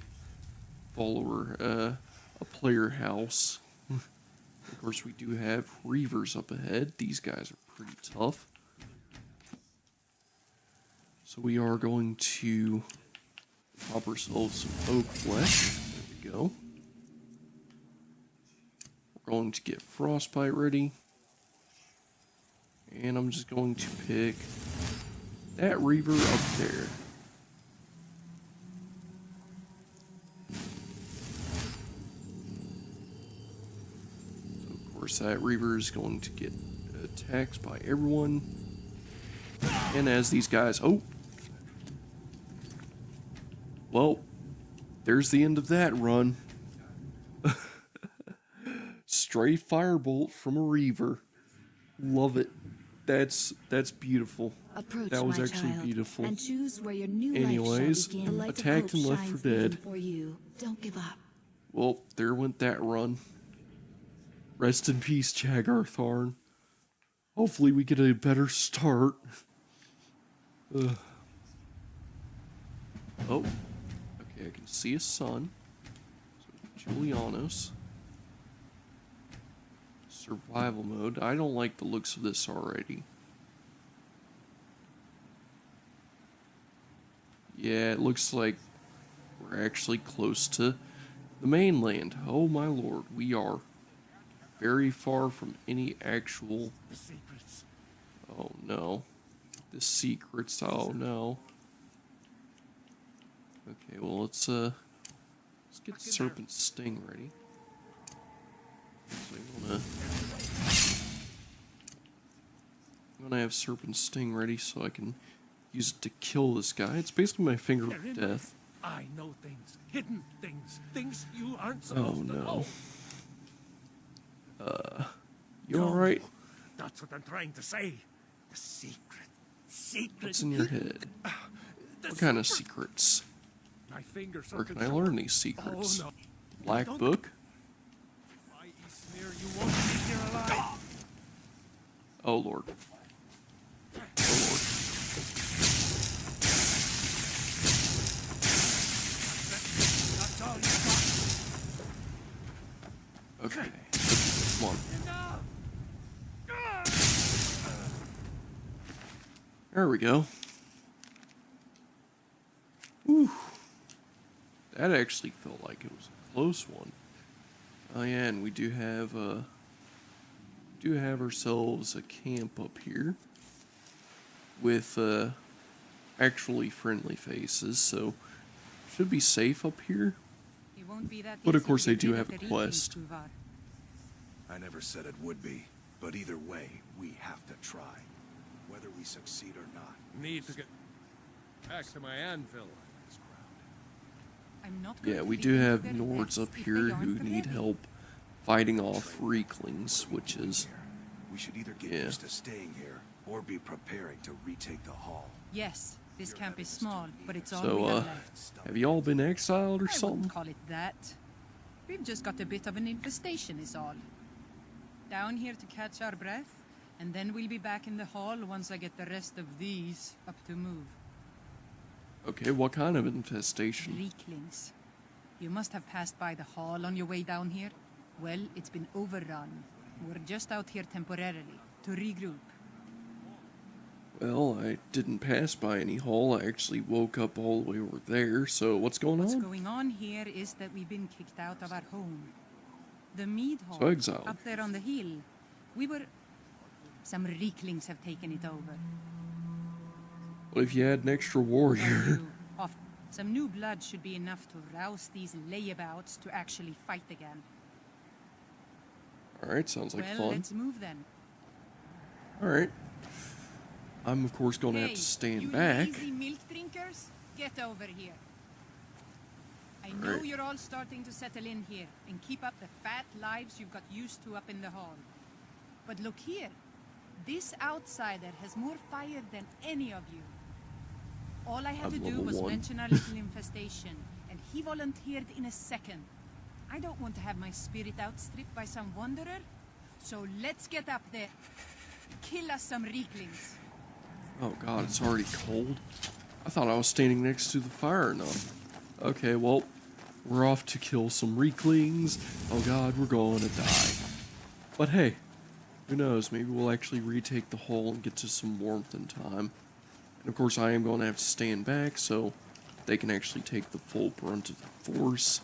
follower, a player house. Of course, we do have Reavers up ahead. These guys are pretty tough. So we are going to pop ourselves some oak flesh. There we go. We're going to get frostbite ready. And I'm just going to pick that Reaver up there. So of course that Reaver is going to get attacked by everyone. And as these guys... Oh! Well, there's the end of that run. Straight firebolt from a Reaver. Love it. That's beautiful. Approach, that was my actually child, beautiful. and choose where your new Anyways, life shall begin. The light of attacked hope and left shines for dead. within for you. Don't give up. Well, there went that run. Rest in peace, Jagartharn. Hopefully we get a better start. Ugh. Oh. Okay, I can see a sun. So, Julianos. Survival mode. I don't like the looks of this already. Yeah, it looks like we're actually close to the mainland. Oh my lord, we are very far from any actual... The secrets. Oh no. The secrets, oh no. Okay, well let's get Serpent Sting ready. So I'm gonna have Serpent Sting ready so I can use it to kill this guy. It's basically my finger of death. I know things, hidden things, things you aren't Oh supposed to no. know. You No, alright? That's what I'm trying to say. The secret. What's in your head? The What kind of secret. secrets? My fingers Where are can I learn these secrets? Oh no. Black Don't- Book? If I sneer, you won't be here alive. Oh lord. Oh lord. That's all you got. Okay. Come on. Enough. There we go. Whew. That actually felt like it was a close one. Oh yeah, and we do have ourselves a camp up here with actually friendly faces, so should be safe up here. It won't be that But of easy course to they get do rid have of a the quest. Reeklings, Uvar. I never said it would be, but either way, we have to try, whether we succeed or not. Need to get back to my anvil. I'm not going Yeah, to we leave do them to have their Nords deaths up if here they who aren't need ready. help fighting off Reeklings, which is We should either get Yeah. used to staying here, or be preparing to retake the hall. Yes, this camp is small, but it's all so. we have left. Have you all been exiled or I something? wouldn't call it that. We've just got a bit of an infestation is all. Down here to catch our breath, and then we'll be back in the hall once I get the rest of these up to move. Okay, what kind of infestation? Reeklings. You must have passed by the hall on your way down here. Well, it's been overrun. We're just out here temporarily, to regroup. Well, I didn't pass by any hall. I actually woke up all the way over there, so what's going What's on? going on here is that we've been kicked out of our home. The mead hall, So exiled. up there on the hill. Some Reeklings have taken it over. What if you had an extra warrior? Some new blood should be enough to rouse these layabouts to actually fight again. Alright, sounds like Well, fun. let's move then. Alright. I'm, of course, going to have Hey, to stand you back. lazy milk drinkers, get over here. I know Right. you're all starting to settle in here and keep up the fat lives you've got used to up in the hall. But look here, this outsider has more fire than any of you. All I had I'm to do level was 1. mention our little infestation, and he volunteered in a second. I don't want to have my spirit outstripped by some wanderer, so let's get up there. Kill us some Reeklings. Oh god, it's already cold. I thought I was standing next to the fire enough. Okay, well, we're off to kill some Reeklings. Oh god, we're going to die. But hey, who knows, maybe we'll actually retake the hall and get to some warmth in time. And of course I am going to have to stand back so they can actually take the full brunt of the force.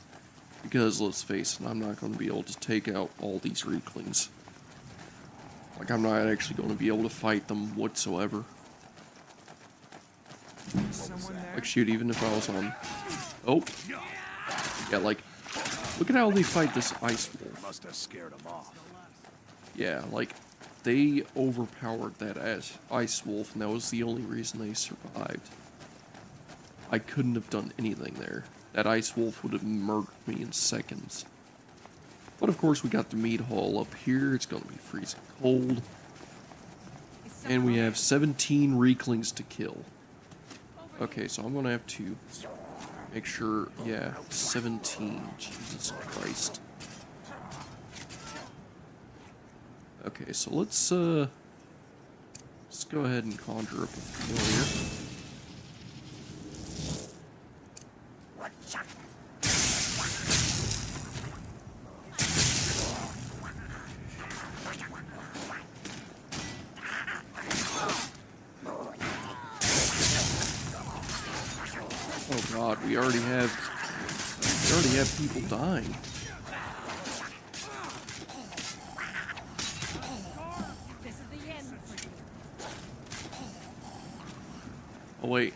Because, let's face it, I'm not going to be able to take out all these Reeklings. Like, I'm not actually going to be able to fight them whatsoever. Like, shoot, even if I was on... Oh! Yeah, like, look at how they fight this ice wolf. Must have scared them off. Yeah, like, they overpowered that ice wolf, and that was the only reason they survived. I couldn't have done anything there. That ice wolf would have murdered me in seconds. But of course, we got the meat hall up here. It's going to be freezing cold. And we have 17 Reeklings to kill. Okay, so I'm going to have to make sure... Yeah, 17. Jesus Christ. Okay, so let's go ahead and conjure up a familiar. Oh god, we already have people dying. This is the end for you. Oh wait,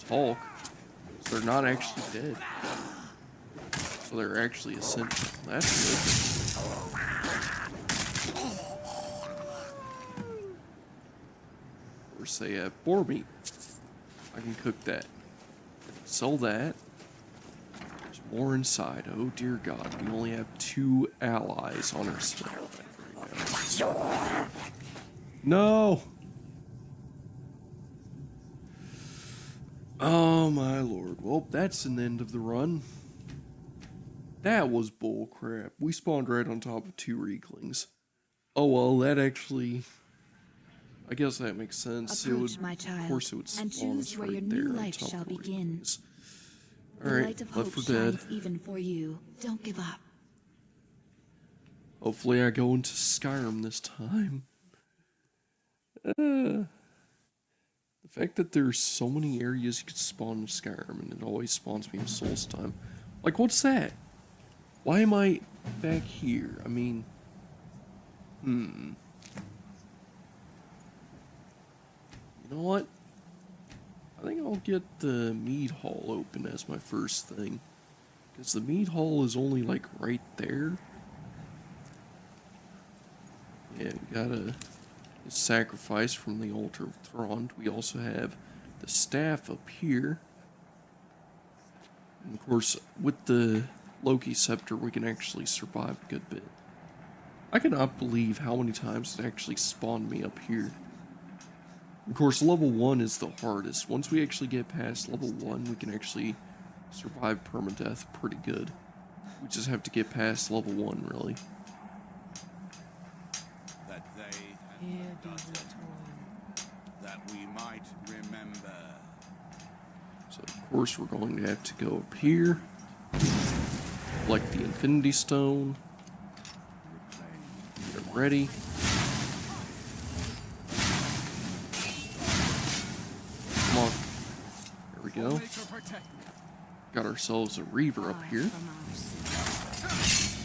talk. So they're not actually dead. So they're actually ascended. That's good. Of course they have boar meat. I can cook that. Sell that. There's more inside. Oh dear God, we only have 2 allies on our side right now. No! Oh my lord. Well, that's an end of the run. That was bull crap. We spawned right on top of 2 Reeklings. Oh well, that actually... I guess that makes sense. Approach, my child, Of course it would spawn and choose us where right your there new on life top shall of the begin. Reeklings. The Alright, light of Left hope 4 Dead. shines even for you. Don't give up. Hopefully I go into Skyrim this time. The fact that there's so many areas you could spawn in Skyrim and it always spawns me in Souls time. Like, what's that? Why am I back here? I mean, You know what? I think I'll get the mead hall open as my first thing. Because the mead hall is only like right there. Yeah, we got a sacrifice from the altar of Thron. We also have the staff up here. And of course, with the Loki scepter, we can actually survive a good bit. I cannot believe how many times it actually spawned me up here. Of course, level 1 is the hardest. Once we actually get past level 1, we can actually survive permadeath pretty good. We just have to get past level 1, really. That they Here had be done the it, toil. that we might remember. So, of course, we're going to have to go up here. Collect the Infinity Stone. Get it ready. Come on. There we go. Got ourselves a Reaver up here. From our sins.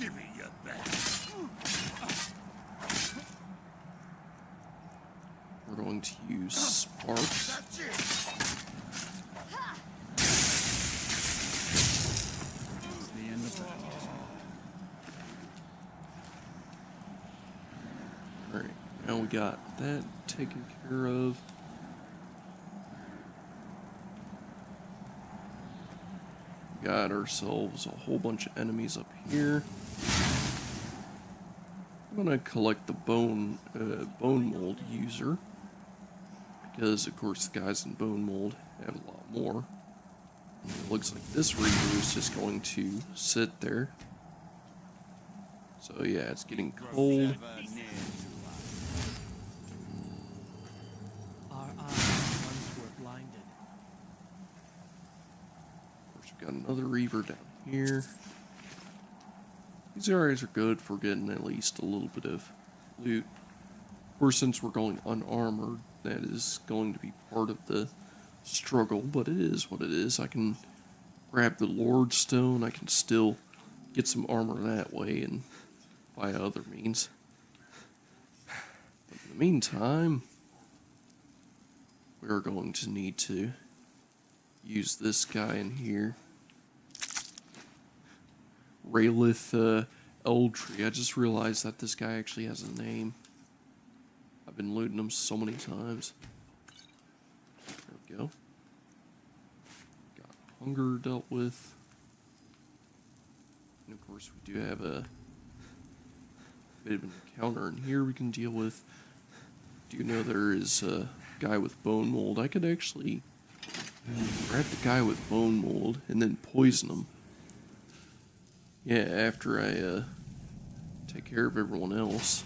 Give me your best. We're going to use Sparks. That's it. It's the end of that. Alright, now we got that taken care of. Got ourselves a whole bunch of enemies up here. I'm gonna collect the bone mold user. Because of course the guys in bone mold have a lot more. It looks like this Reaver is just going to sit there. So yeah, it's getting cold. Our eyes once were blinded. Of course, we've got another Reaver down here. These areas are good for getting at least a little bit of loot. Of course, since we're going unarmored, that is going to be part of the struggle, but it is what it is. I can grab the Lord Stone, I can still get some armor that way and by other means. But in the meantime, we are going to need to use this guy in here. Raylith Eldtree. I just realized that this guy actually has a name. I've been looting him so many times. There we go. Got hunger dealt with. And of course we do have a bit of an encounter in here we can deal with. Do you know there is a guy with bone mold? I could actually grab the guy with bone mold and then poison him. Yeah, after I take care of everyone else.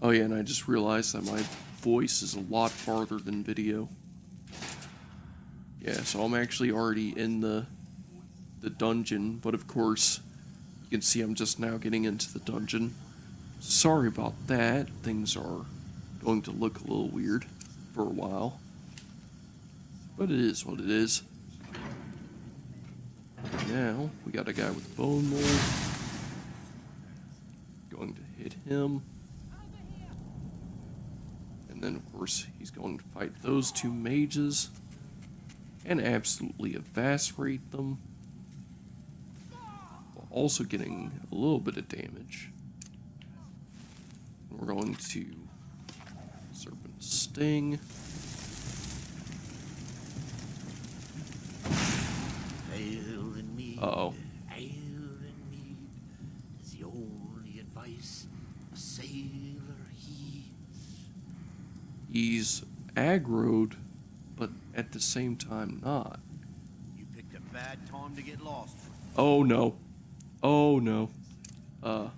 Oh yeah, and I just realized that my voice is a lot farther than video. Yeah, so I'm actually already in the dungeon, but of course, you can see I'm just now getting into the dungeon. Sorry about that, things are going to look a little weird for a while. But it is what it is. Now, we got a guy with bone mold. Going to hit him. And then, of course, he's going to fight those two mages. And absolutely eviscerate them. While also getting a little bit of damage. We're going to Serpent Sting. Ale and mead. Uh-oh. Ale and mead is the only advice a sailor heeds. He's aggroed, but at the same time not. You picked a bad time to get lost. Oh no. Oh no. Oh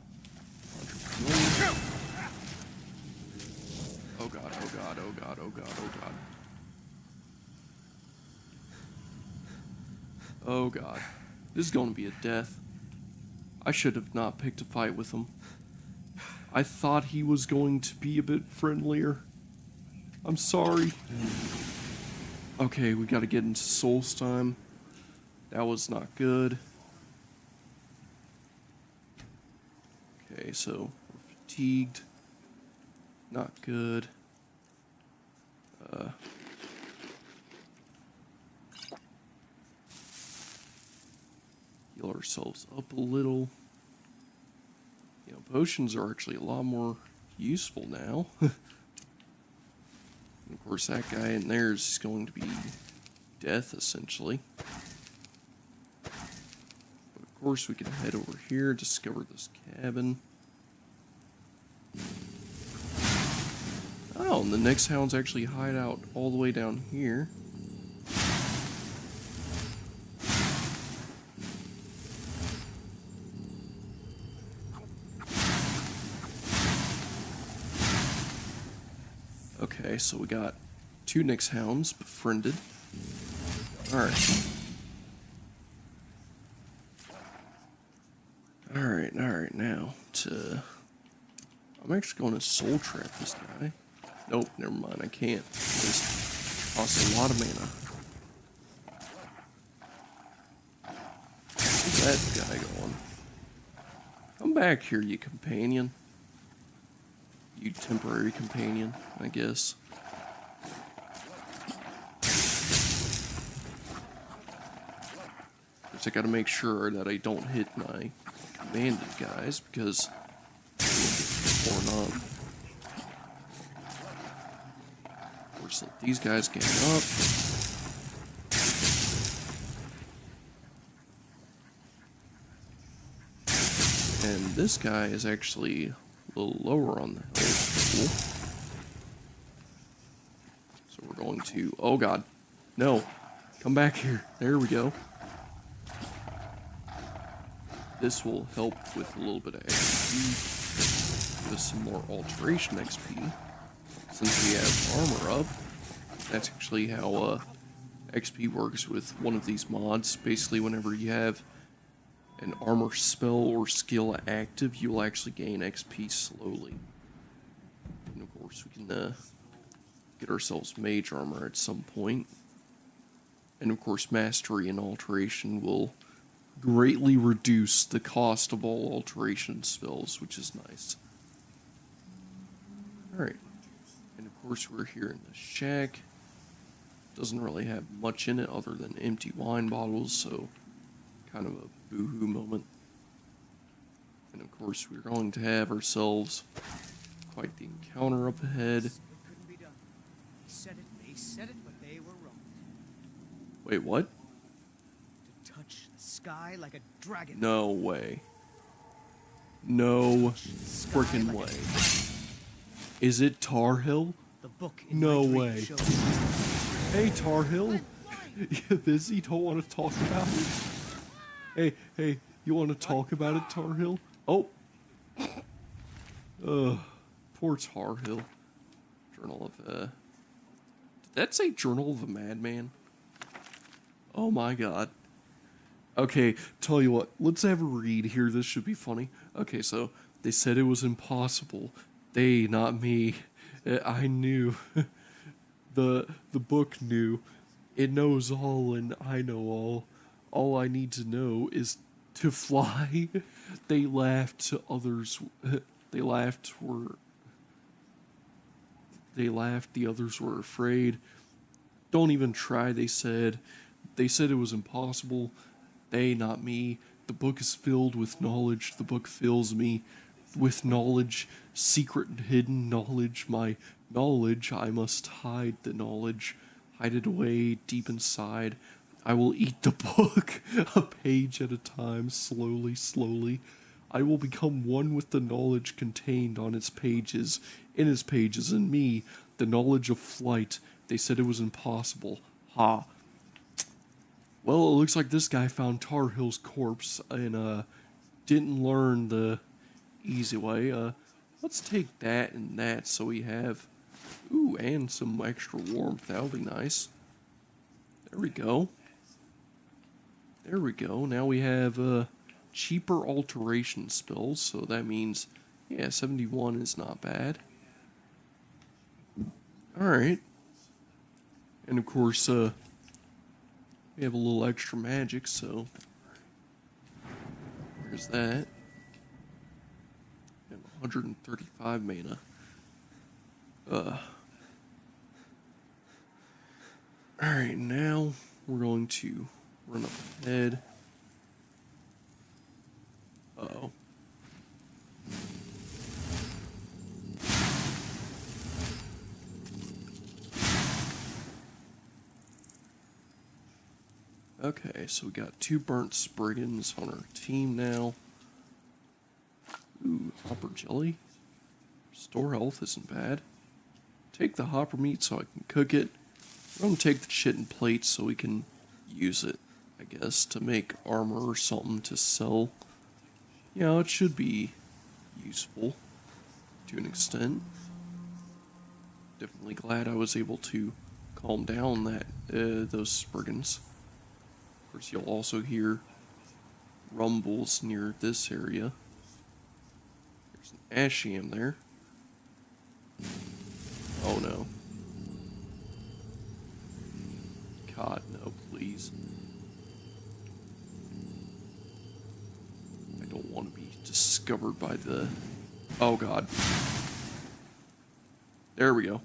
god, oh god, oh god, oh god, oh god. Oh god. This is going to be a death. I should have not picked a fight with him. I thought he was going to be a bit friendlier. I'm sorry. Okay, we gotta get into Solstheim. That was not good. Okay, so we're fatigued. Not good. Heal ourselves up a little. You know, potions are actually a lot more useful now. And of course, that guy in there is going to be death, essentially. But of course, we can head over here, discover this cabin. Oh, and the next hounds actually hide out all the way down here. Okay, so we got 2 Nyx hounds befriended. Alright. Alright, now I'm actually going to soul trap this guy. Nope, never mind, I can't. This costs a lot of mana. Where's that guy going? Come back here, you companion. You temporary companion, I guess. First, I gotta make sure that I don't hit my commanded guys, because they'll get torn up. Of course, let these guys gang up. And this guy is actually a little lower on the hill. Cool. So we're going to... Oh god. No. Come back here. There we go. This will help with a little bit of XP. Give us some more alteration XP. Since we have armor up. That's actually how XP works with one of these mods. Basically, whenever you have an armor spell or skill active, you will actually gain XP slowly. And of course, we can get ourselves mage armor at some point. And of course, mastery and alteration will greatly reduce the cost of all alteration spells, which is nice. Alright. And of course, we're here in the shack. Doesn't really have much in it other than empty wine bottles, so kind of a boo-hoo moment. And of course, we're going to have ourselves quite the encounter up ahead. It couldn't be done. They said it, but they were wrong. Wait, what? To touch the sky like a dragon. No way. No freaking like way. Is it Tar Hill? The book in No my dream way. shows. Hey, Tar Hill. You busy? Don't want to talk about it? Hey, you want to talk about it, Tar Hill? Oh. Poor Tar Hill. Journal of, did that say Journal of a Madman? Oh my god. Okay, tell you what, let's have a read here, this should be funny. Okay, so, they said it was impossible. They, not me. I knew. The book knew. It knows all and I know all. All I need to know is to fly. They laughed to others. They laughed, the others were afraid. Don't even try, they said. They said it was impossible. They, not me. The book is filled with knowledge. The book fills me with knowledge. Secret and hidden knowledge. My knowledge, I must hide the knowledge. Hide it away deep inside. I will eat the book, a page at a time, slowly, slowly. I will become one with the knowledge contained on its pages, in its pages, and me, the knowledge of flight. They said it was impossible. Ha. Well, it looks like this guy found Tar Hill's corpse and didn't learn the easy way. Let's take that and that so we have... Ooh, and some extra warmth. That'll be nice. There we go. There we go. Now we have cheaper alteration spells, so that means, yeah, 71 is not bad. Alright. And of course, we have a little extra magic, so there's that. And 135 mana. Alright, now we're going to run up ahead. Uh-oh. Okay, so we got 2 burnt spriggans on our team now. Ooh, hopper jelly. Store health isn't bad. Take the hopper meat so I can cook it. I'm gonna take the chitin plate so we can use it, I guess, to make armor or something to sell. You know, it should be useful to an extent. Definitely glad I was able to calm down that those spriggans. Of course, you'll also hear rumbles near this area. There's an Ashiam there. Oh no. God, no, please. I don't want to be discovered by the... Oh god. There we go.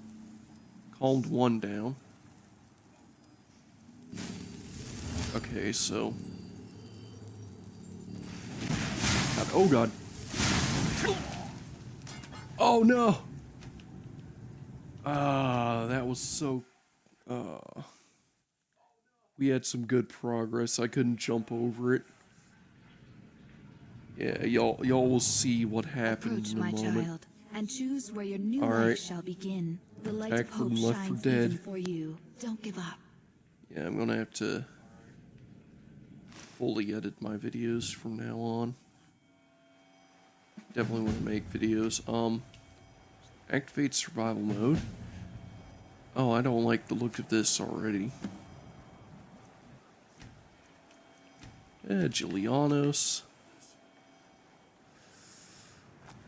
Calmed one down. Okay, so... God, oh god. Oh no! That was so... We had some good progress. I couldn't jump over it. Yeah, y'all will see what happened Approach, in a my moment. child, and choose where your new All life right. shall begin. The light Back of hope from Left 4 shines Dead. even for you. Don't give up. Yeah, I'm gonna have to fully edit my videos from now on. Definitely want to make videos. Activate survival mode. Oh, I don't like the look of this already. Julianos.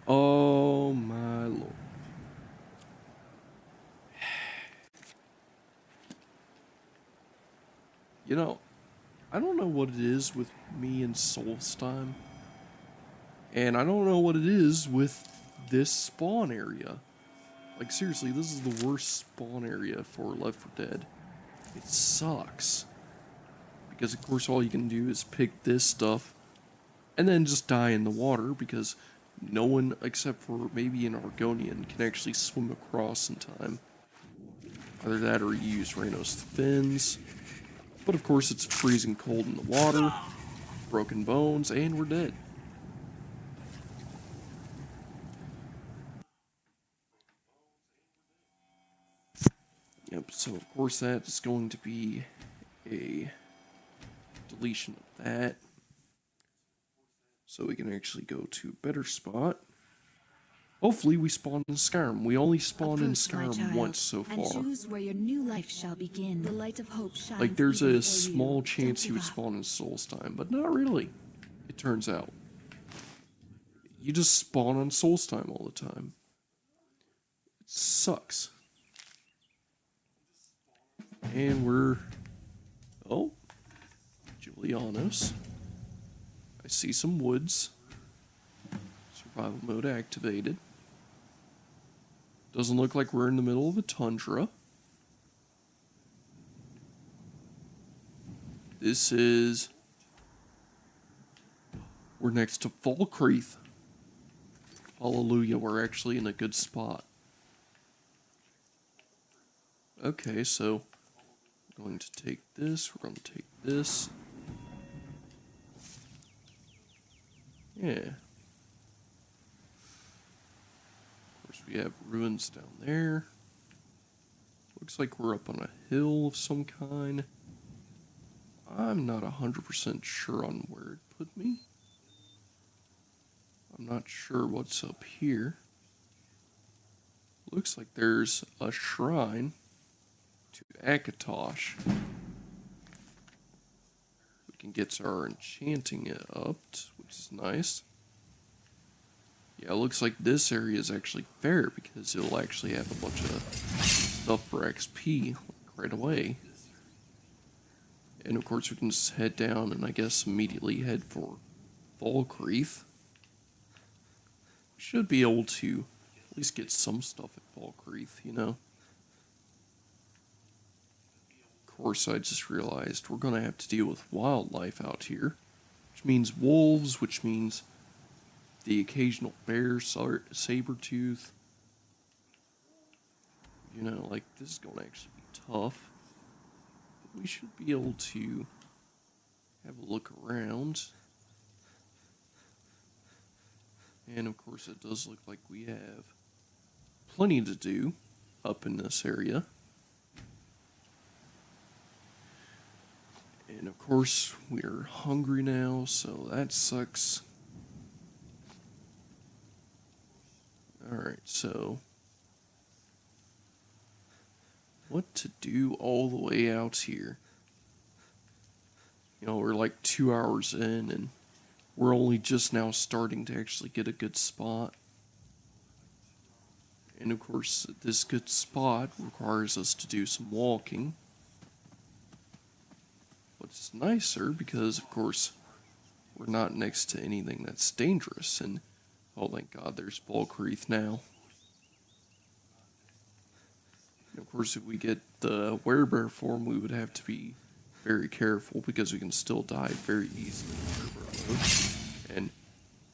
Oh my lord. You know, I don't know what it is with me and Solstheim. And I don't know what it is with this spawn area. Like, seriously, this is the worst spawn area for Left 4 Dead. It sucks. Because, of course, all you can do is pick this stuff and then just die in the water because no one, except for maybe an Argonian, can actually swim across in time. Either that or you use Reynos fins. But, of course, it's freezing cold in the water, broken bones, and we're dead. Yep, so of course that is going to be a deletion of that. So we can actually go to a better spot. Hopefully we spawn in Skyrim. We only spawned in Approach, my Skyrim child, once so and far. choose where your new life shall begin. The light of hope shines Like there's even a for small you. chance Don't he would give up. spawn in Solstheim, but not really. It turns out. You just spawn on Solstheim all the time. It sucks. And we're... Oh. Julianos. I see some woods. Survival mode activated. Doesn't look like we're in the middle of a tundra. This is... We're next to Falkreath. Hallelujah, we're actually in a good spot. Okay, so... We're going to take this, we're going to take this. Yeah. Of course, we have ruins down there. Looks like we're up on a hill of some kind. I'm not 100% sure on where it put me. I'm not sure what's up here. Looks like there's a shrine to Akatosh. We can get our enchanting it up, which is nice. Yeah, it looks like this area is actually fair because it'll actually have a bunch of stuff for XP, like right away. And of course we can just head down and I guess immediately head for Falkreath. We should be able to at least get some stuff at Falkreath, you know. Of course I just realized we're going to have to deal with wildlife out here. Which means wolves, which means the occasional bear, saber-tooth. You know, like, this is going to actually be tough. But we should be able to have a look around. And of course it does look like we have plenty to do up in this area. And of course we're hungry now, so that sucks. Alright, so what to do all the way out here? You know, we're like 2 hours in and we're only just now starting to actually get a good spot. And of course, this good spot requires us to do some walking. But it's nicer because, of course, we're not next to anything that's dangerous. And, oh thank God, there's Falkreath now. And of course, if we get the werebear form, we would have to be very careful because we can still die very easily. And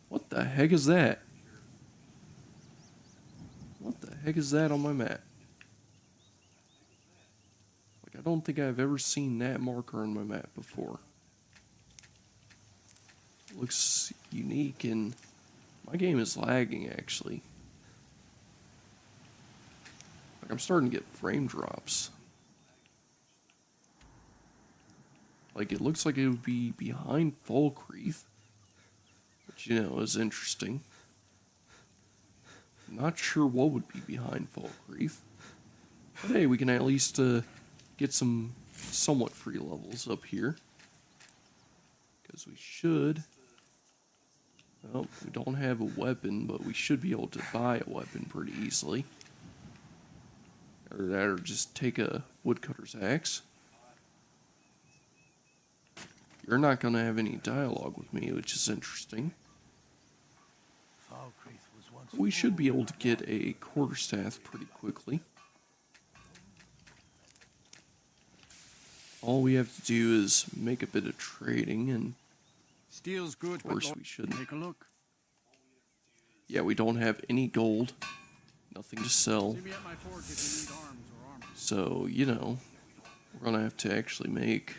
what the heck is that? What the heck is that on my map? Like, I don't think I've ever seen that marker on my map before. Looks unique, and my game is lagging actually. Like, I'm starting to get frame drops. Like, it looks like it would be behind Falkreath, which, you know, is interesting. Not sure what would be behind Falkreath. But hey, we can at least get some somewhat free levels up here. Because we should... Well, we don't have a weapon, but we should be able to buy a weapon pretty easily. Or that, or just take a woodcutter's axe. You're not going to have any dialogue with me, which is interesting. We should be able to get a quarterstaff pretty quickly. All we have to do is make a bit of trading, and Steel's good, of course we shouldn't. Take a look. Yeah, we don't have any gold, nothing to sell. See me at my forge if you need arms or armor. So, you know, we're gonna have to actually make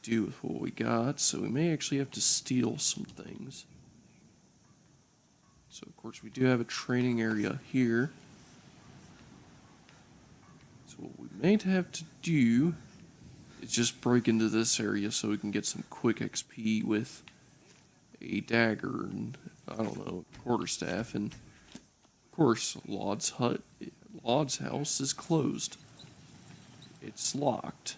do with what we got. So we may actually have to steal some things. So of course we do have a training area here. So what we may have to do is just break into this area so we can get some quick XP with a dagger and, I don't know, quarterstaff. And of course, Laud's house is closed. It's locked.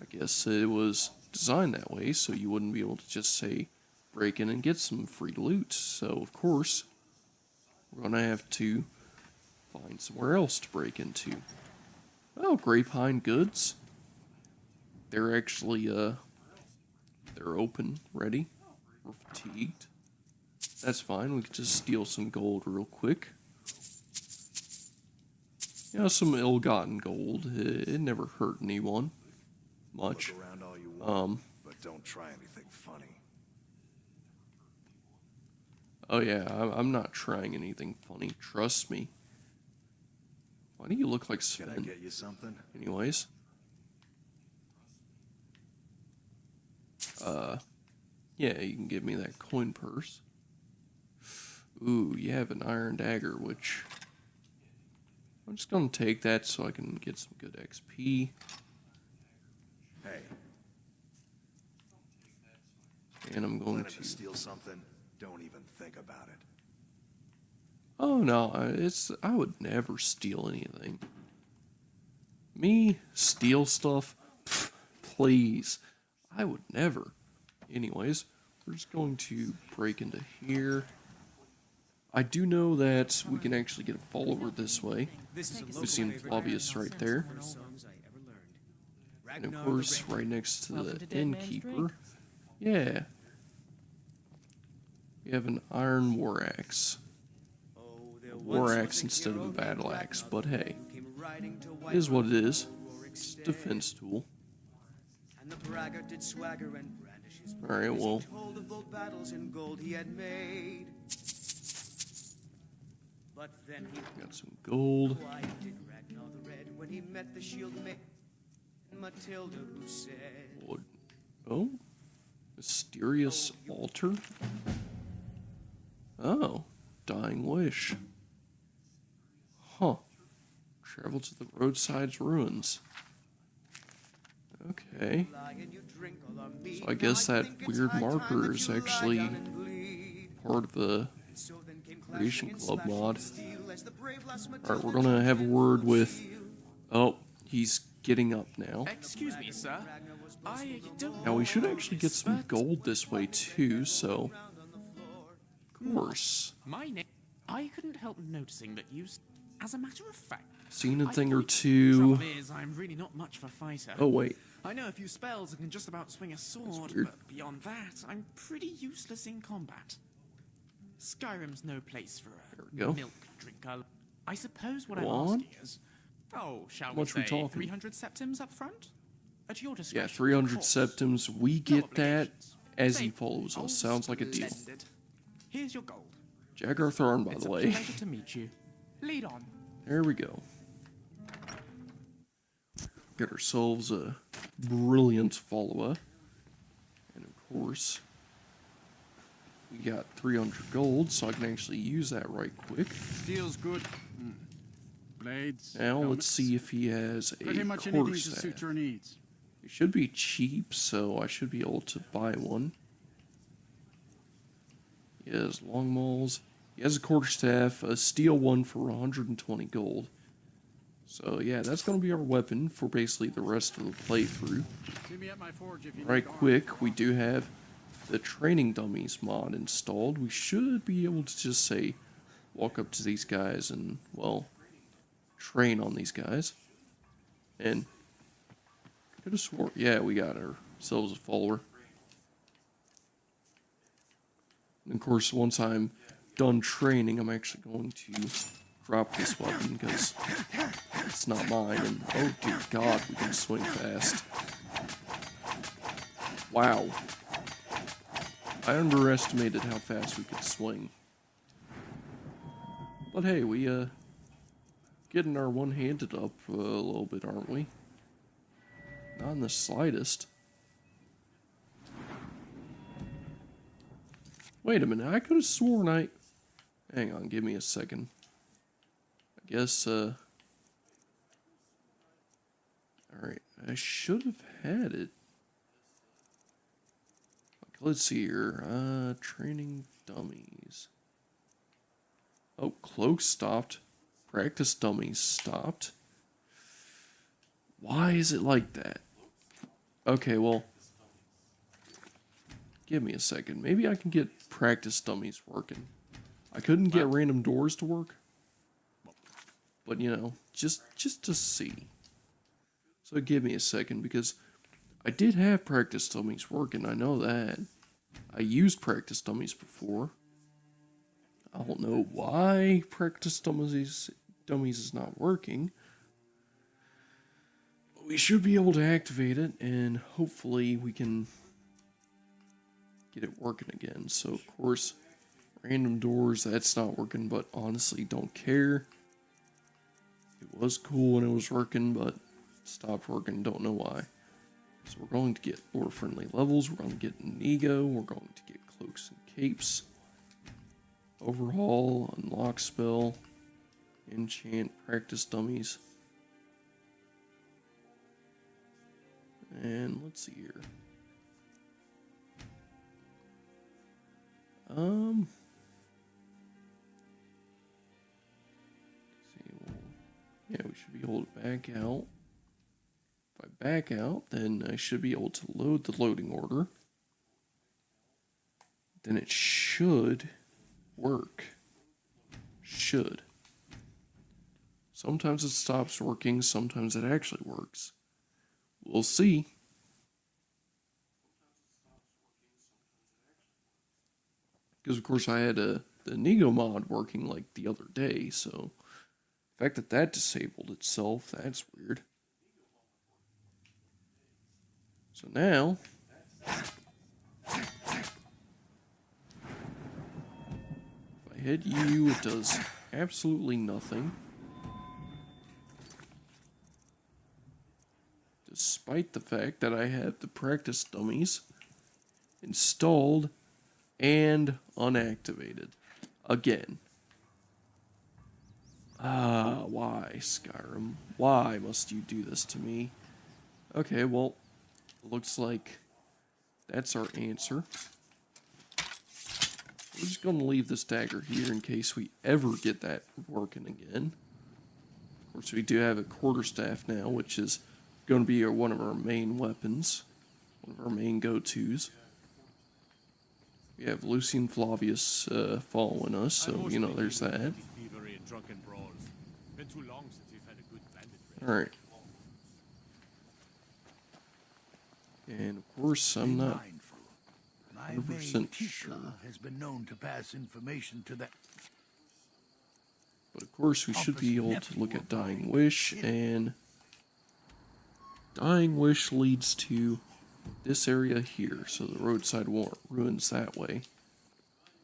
I guess it was designed that way so you wouldn't be able to just say break in and get some free loot. So of course we're gonna have to find somewhere else to break into. Oh, Grapevine Goods. They're actually they're open, ready. We're fatigued. That's fine, we can just steal some gold real quick. You know, some ill-gotten gold. It never hurt anyone much. Look around all you want, but don't try anything funny. Oh yeah, I'm not trying anything funny, trust me. Why do you look like Sven? Can I get you something? Anyways. Yeah, you can give me that coin purse. Ooh, you have an iron dagger, which... I'm just gonna take that so I can get some good XP. Hey. And I'm going Planning to steal something? Don't even think about it. Oh no, I would never steal anything. Me steal stuff? Pfft, please. I would never. Anyways, we're just going to break into here. I do know that we can actually get a follower this way. This is a It local seems favorite. obvious right there. Songs I ever learned. And of Ragnar course, the Red. right next to Welcome the to Dead Man's innkeeper. Drink. Yeah. We have an iron war axe. Oh, there War once axe was a instead of a hero battle named axe, Ragnar but hey, who came riding to it is what it wipe is. out Rorik's It's a dead. defense tool. And the braggart did swagger and brandish his blade Alright, as he well. told of bold battles in gold he had made. But then he Got some gold. quieted Ragnar the Red when he met the shield maid Matilda, who said, What? Oh? Mysterious altar? Oh. Dying wish. Huh. Travel to the roadside's ruins. Okay. "Lie and you drink all our mead. So I guess Now that think it's weird high time marker that is you lie actually down and bleed." part of the And so then came Creation clashing and Club slashing mod. of steel as the brave lass Alright, Matilda we're gonna have a took in word full with... shield. Oh, he's getting up now. Excuse me, sir. Ragnar was I don't. Now we should actually get some gold this way too, so... round on the floor. Of course. My name. I couldn't help noticing that you. As a matter of fact, Seen a I thing or thought- two... Trouble is, I'm really not much of a fighter. Oh wait, I know a few spells and can just about swing a sword, weird. but beyond that, I'm pretty useless in combat. Skyrim's no place for There a we go. milk drinker. I suppose what Go I'm on. asking is, shall How we much we say talking? 300 septims up front? At your discretion. yeah, of 300 course. septims. We No get that obligations. as Say, he follows oh, us. Sounds like a deal. splendid. Here's your gold. Jagar Thorn, by It's the a way. pleasure to meet you. Lead on. There we go. Got ourselves a brilliant follower. And of course, we got 300 gold, so I can actually use that right quick. Steel's good. Blades. Now let's helmets. see if he has a Pretty much anything to quarterstaff. suit your needs. It should be cheap, so I should be able to buy one. He has long mauls. He has a quarterstaff, a steel one for 120 gold. So yeah, that's going to be our weapon for basically the rest of the playthrough. See me at my forge if you Right need armor. quick, we do have the training dummies mod installed. We should be able to just say, walk up to these guys and, well, train on these guys. And could have swore, yeah, we got ourselves a follower. And of course, once I'm done training, I'm actually going to drop this weapon because it's not mine. And oh dear God, we can swing fast. Wow. I underestimated how fast we could swing. But hey, we getting our one-handed up a little bit, aren't we? Not in the slightest. Wait a minute, I could have sworn I... Hang on, give me a second. I guess, Alright, I should have had it. Okay, let's see here. Training dummies. Oh, cloak stopped. Practice dummies stopped. Why is it like that? Okay, well... Give me a second. Maybe I can get practice dummies working. I couldn't get random doors to work. But, you know, just to see. So give me a second, because I did have practice dummies working. I know that. I used practice dummies before. I don't know why practice dummies is not working. But we should be able to activate it, and hopefully we can get it working again. So, of course, random doors, that's not working, but honestly, don't care. It was cool when it was working, but it stopped working, don't know why. So we're going to get lore-friendly levels, we're going to get an ego, we're going to get cloaks and capes. Overhaul, unlock spell, enchant, practice dummies. And let's see here. Yeah, we should be able to back out. If I back out, then I should be able to load the loading order. Then it should work. Should. Sometimes it stops working, sometimes it actually works. We'll see. Because, of course, I had the Nego mod working like the other day, so the fact that that disabled itself, that's weird. So now, if I hit U, it does absolutely nothing. Despite the fact that I have the practice dummies installed and unactivated. Again. Why, Skyrim? Why must you do this to me? Okay, well, looks like that's our answer. We're just going to leave this dagger here in case we ever get that working again. Of course, we do have a quarterstaff now, which is going to be one of our main weapons. One of our main go-tos. We have Lucian Flavius following us, so, you know, there's that. Alright. And, of course, I'm not 100% sure. Has been known to pass information to the... But, of course, we should be able to look at Dying Wish, and Dying Wish leads to this area here, so the roadside ruins that way.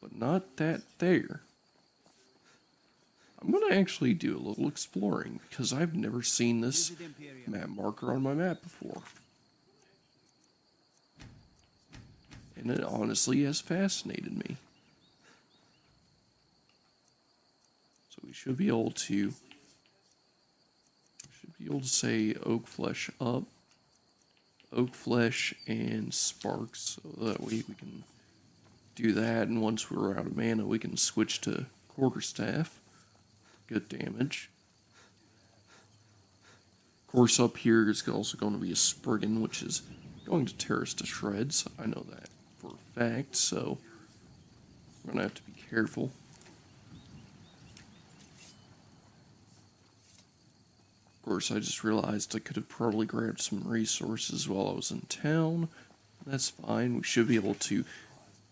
But not that there. I'm going to actually do a little exploring, because I've never seen this map marker on my map before. And it honestly has fascinated me. So we should be able to say oak flesh up, oak flesh and sparks, so that way we can do that, and once we're out of mana we can switch to quarterstaff. Good damage. Of course, up here is also going to be a Spriggan, which is going to tear us to shreds. I know that for a fact, so we're going to have to be careful. Of course, I just realized I could have probably grabbed some resources while I was in town. That's fine. We should be able to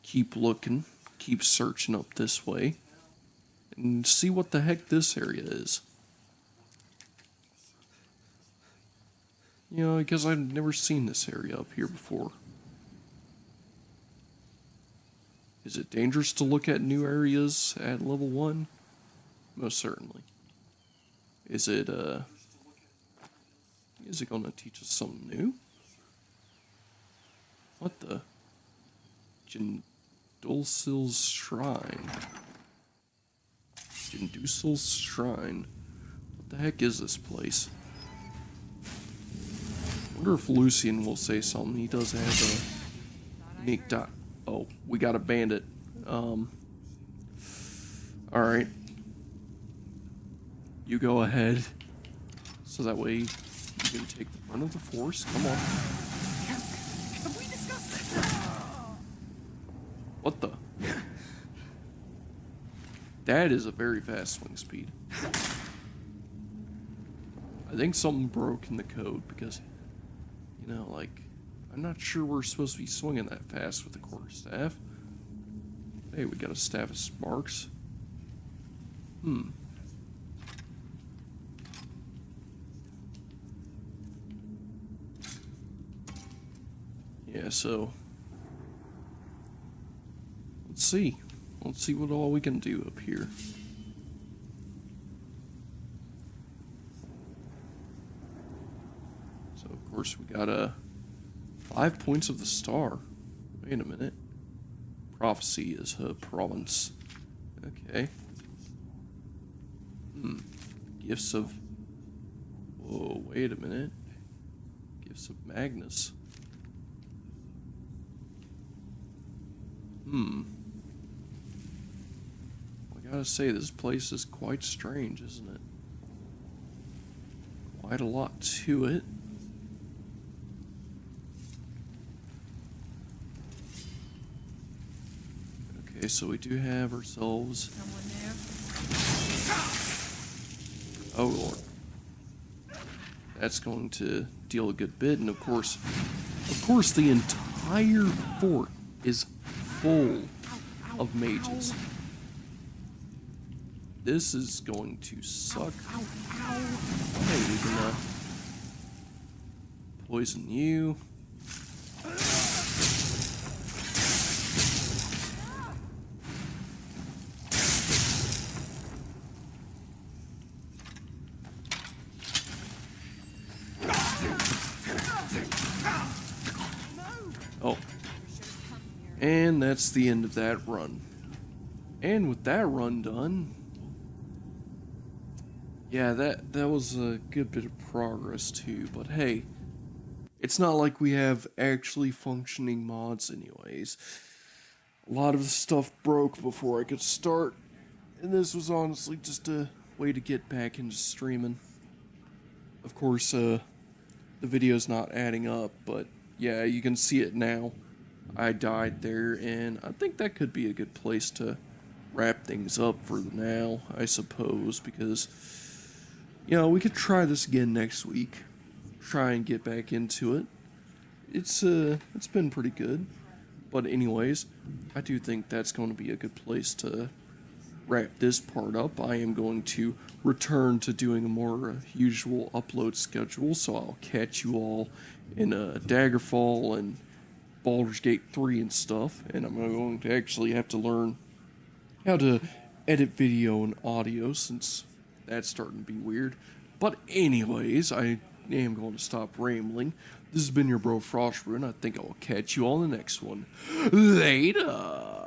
keep looking, keep searching up this way, and see what the heck this area is. You know, because I've never seen this area up here before. Is it dangerous to look at new areas at level 1? Most certainly. Is it going to teach us something new? What the? Jindulsil's Shrine. Jindusil's Shrine. What the heck is this place? I wonder if Lucian will say something. He does have a unique dot. Oh, we got a bandit. Alright. You go ahead. So that way you can take the front of the force. Come on. Have we discussed this? What the? That is a very fast swing speed. I think something broke in the code because, you know, like, I'm not sure we're supposed to be swinging that fast with the quarterstaff. Hey, we got a staff of sparks. Yeah, so let's see. Let's see what all we can do up here. So of course we got 5 points of the star. Wait a minute. Prophecy is her province. Okay. Gifts of... Whoa, wait a minute. Gifts of Magnus. I gotta say, this place is quite strange, isn't it? Quite a lot to it. Okay, so we do have ourselves... Someone there? Oh lord. That's going to deal a good bit, and of course, the entire fort is full of mages. This is going to suck. Hey, we can poison you. Oh. And that's the end of that run. And with that run done, yeah, that was a good bit of progress too, but hey, it's not like we have actually functioning mods anyways. A lot of the stuff broke before I could start, and this was honestly just a way to get back into streaming. Of course, the video's not adding up, but yeah, you can see it now. I died there, and I think that could be a good place to wrap things up for now, I suppose, because, you know, we could try this again next week. Try and get back into it. It's been pretty good. But anyways, I do think that's going to be a good place to wrap this part up. I am going to return to doing a more usual upload schedule, so I'll catch you all in Daggerfall and Baldur's Gate 3 and stuff, and I'm going to actually have to learn how to edit video and audio, since that's starting to be weird. But anyways, I am going to stop rambling. This has been your bro Frostru, and I think I will catch you all in the next one. Later!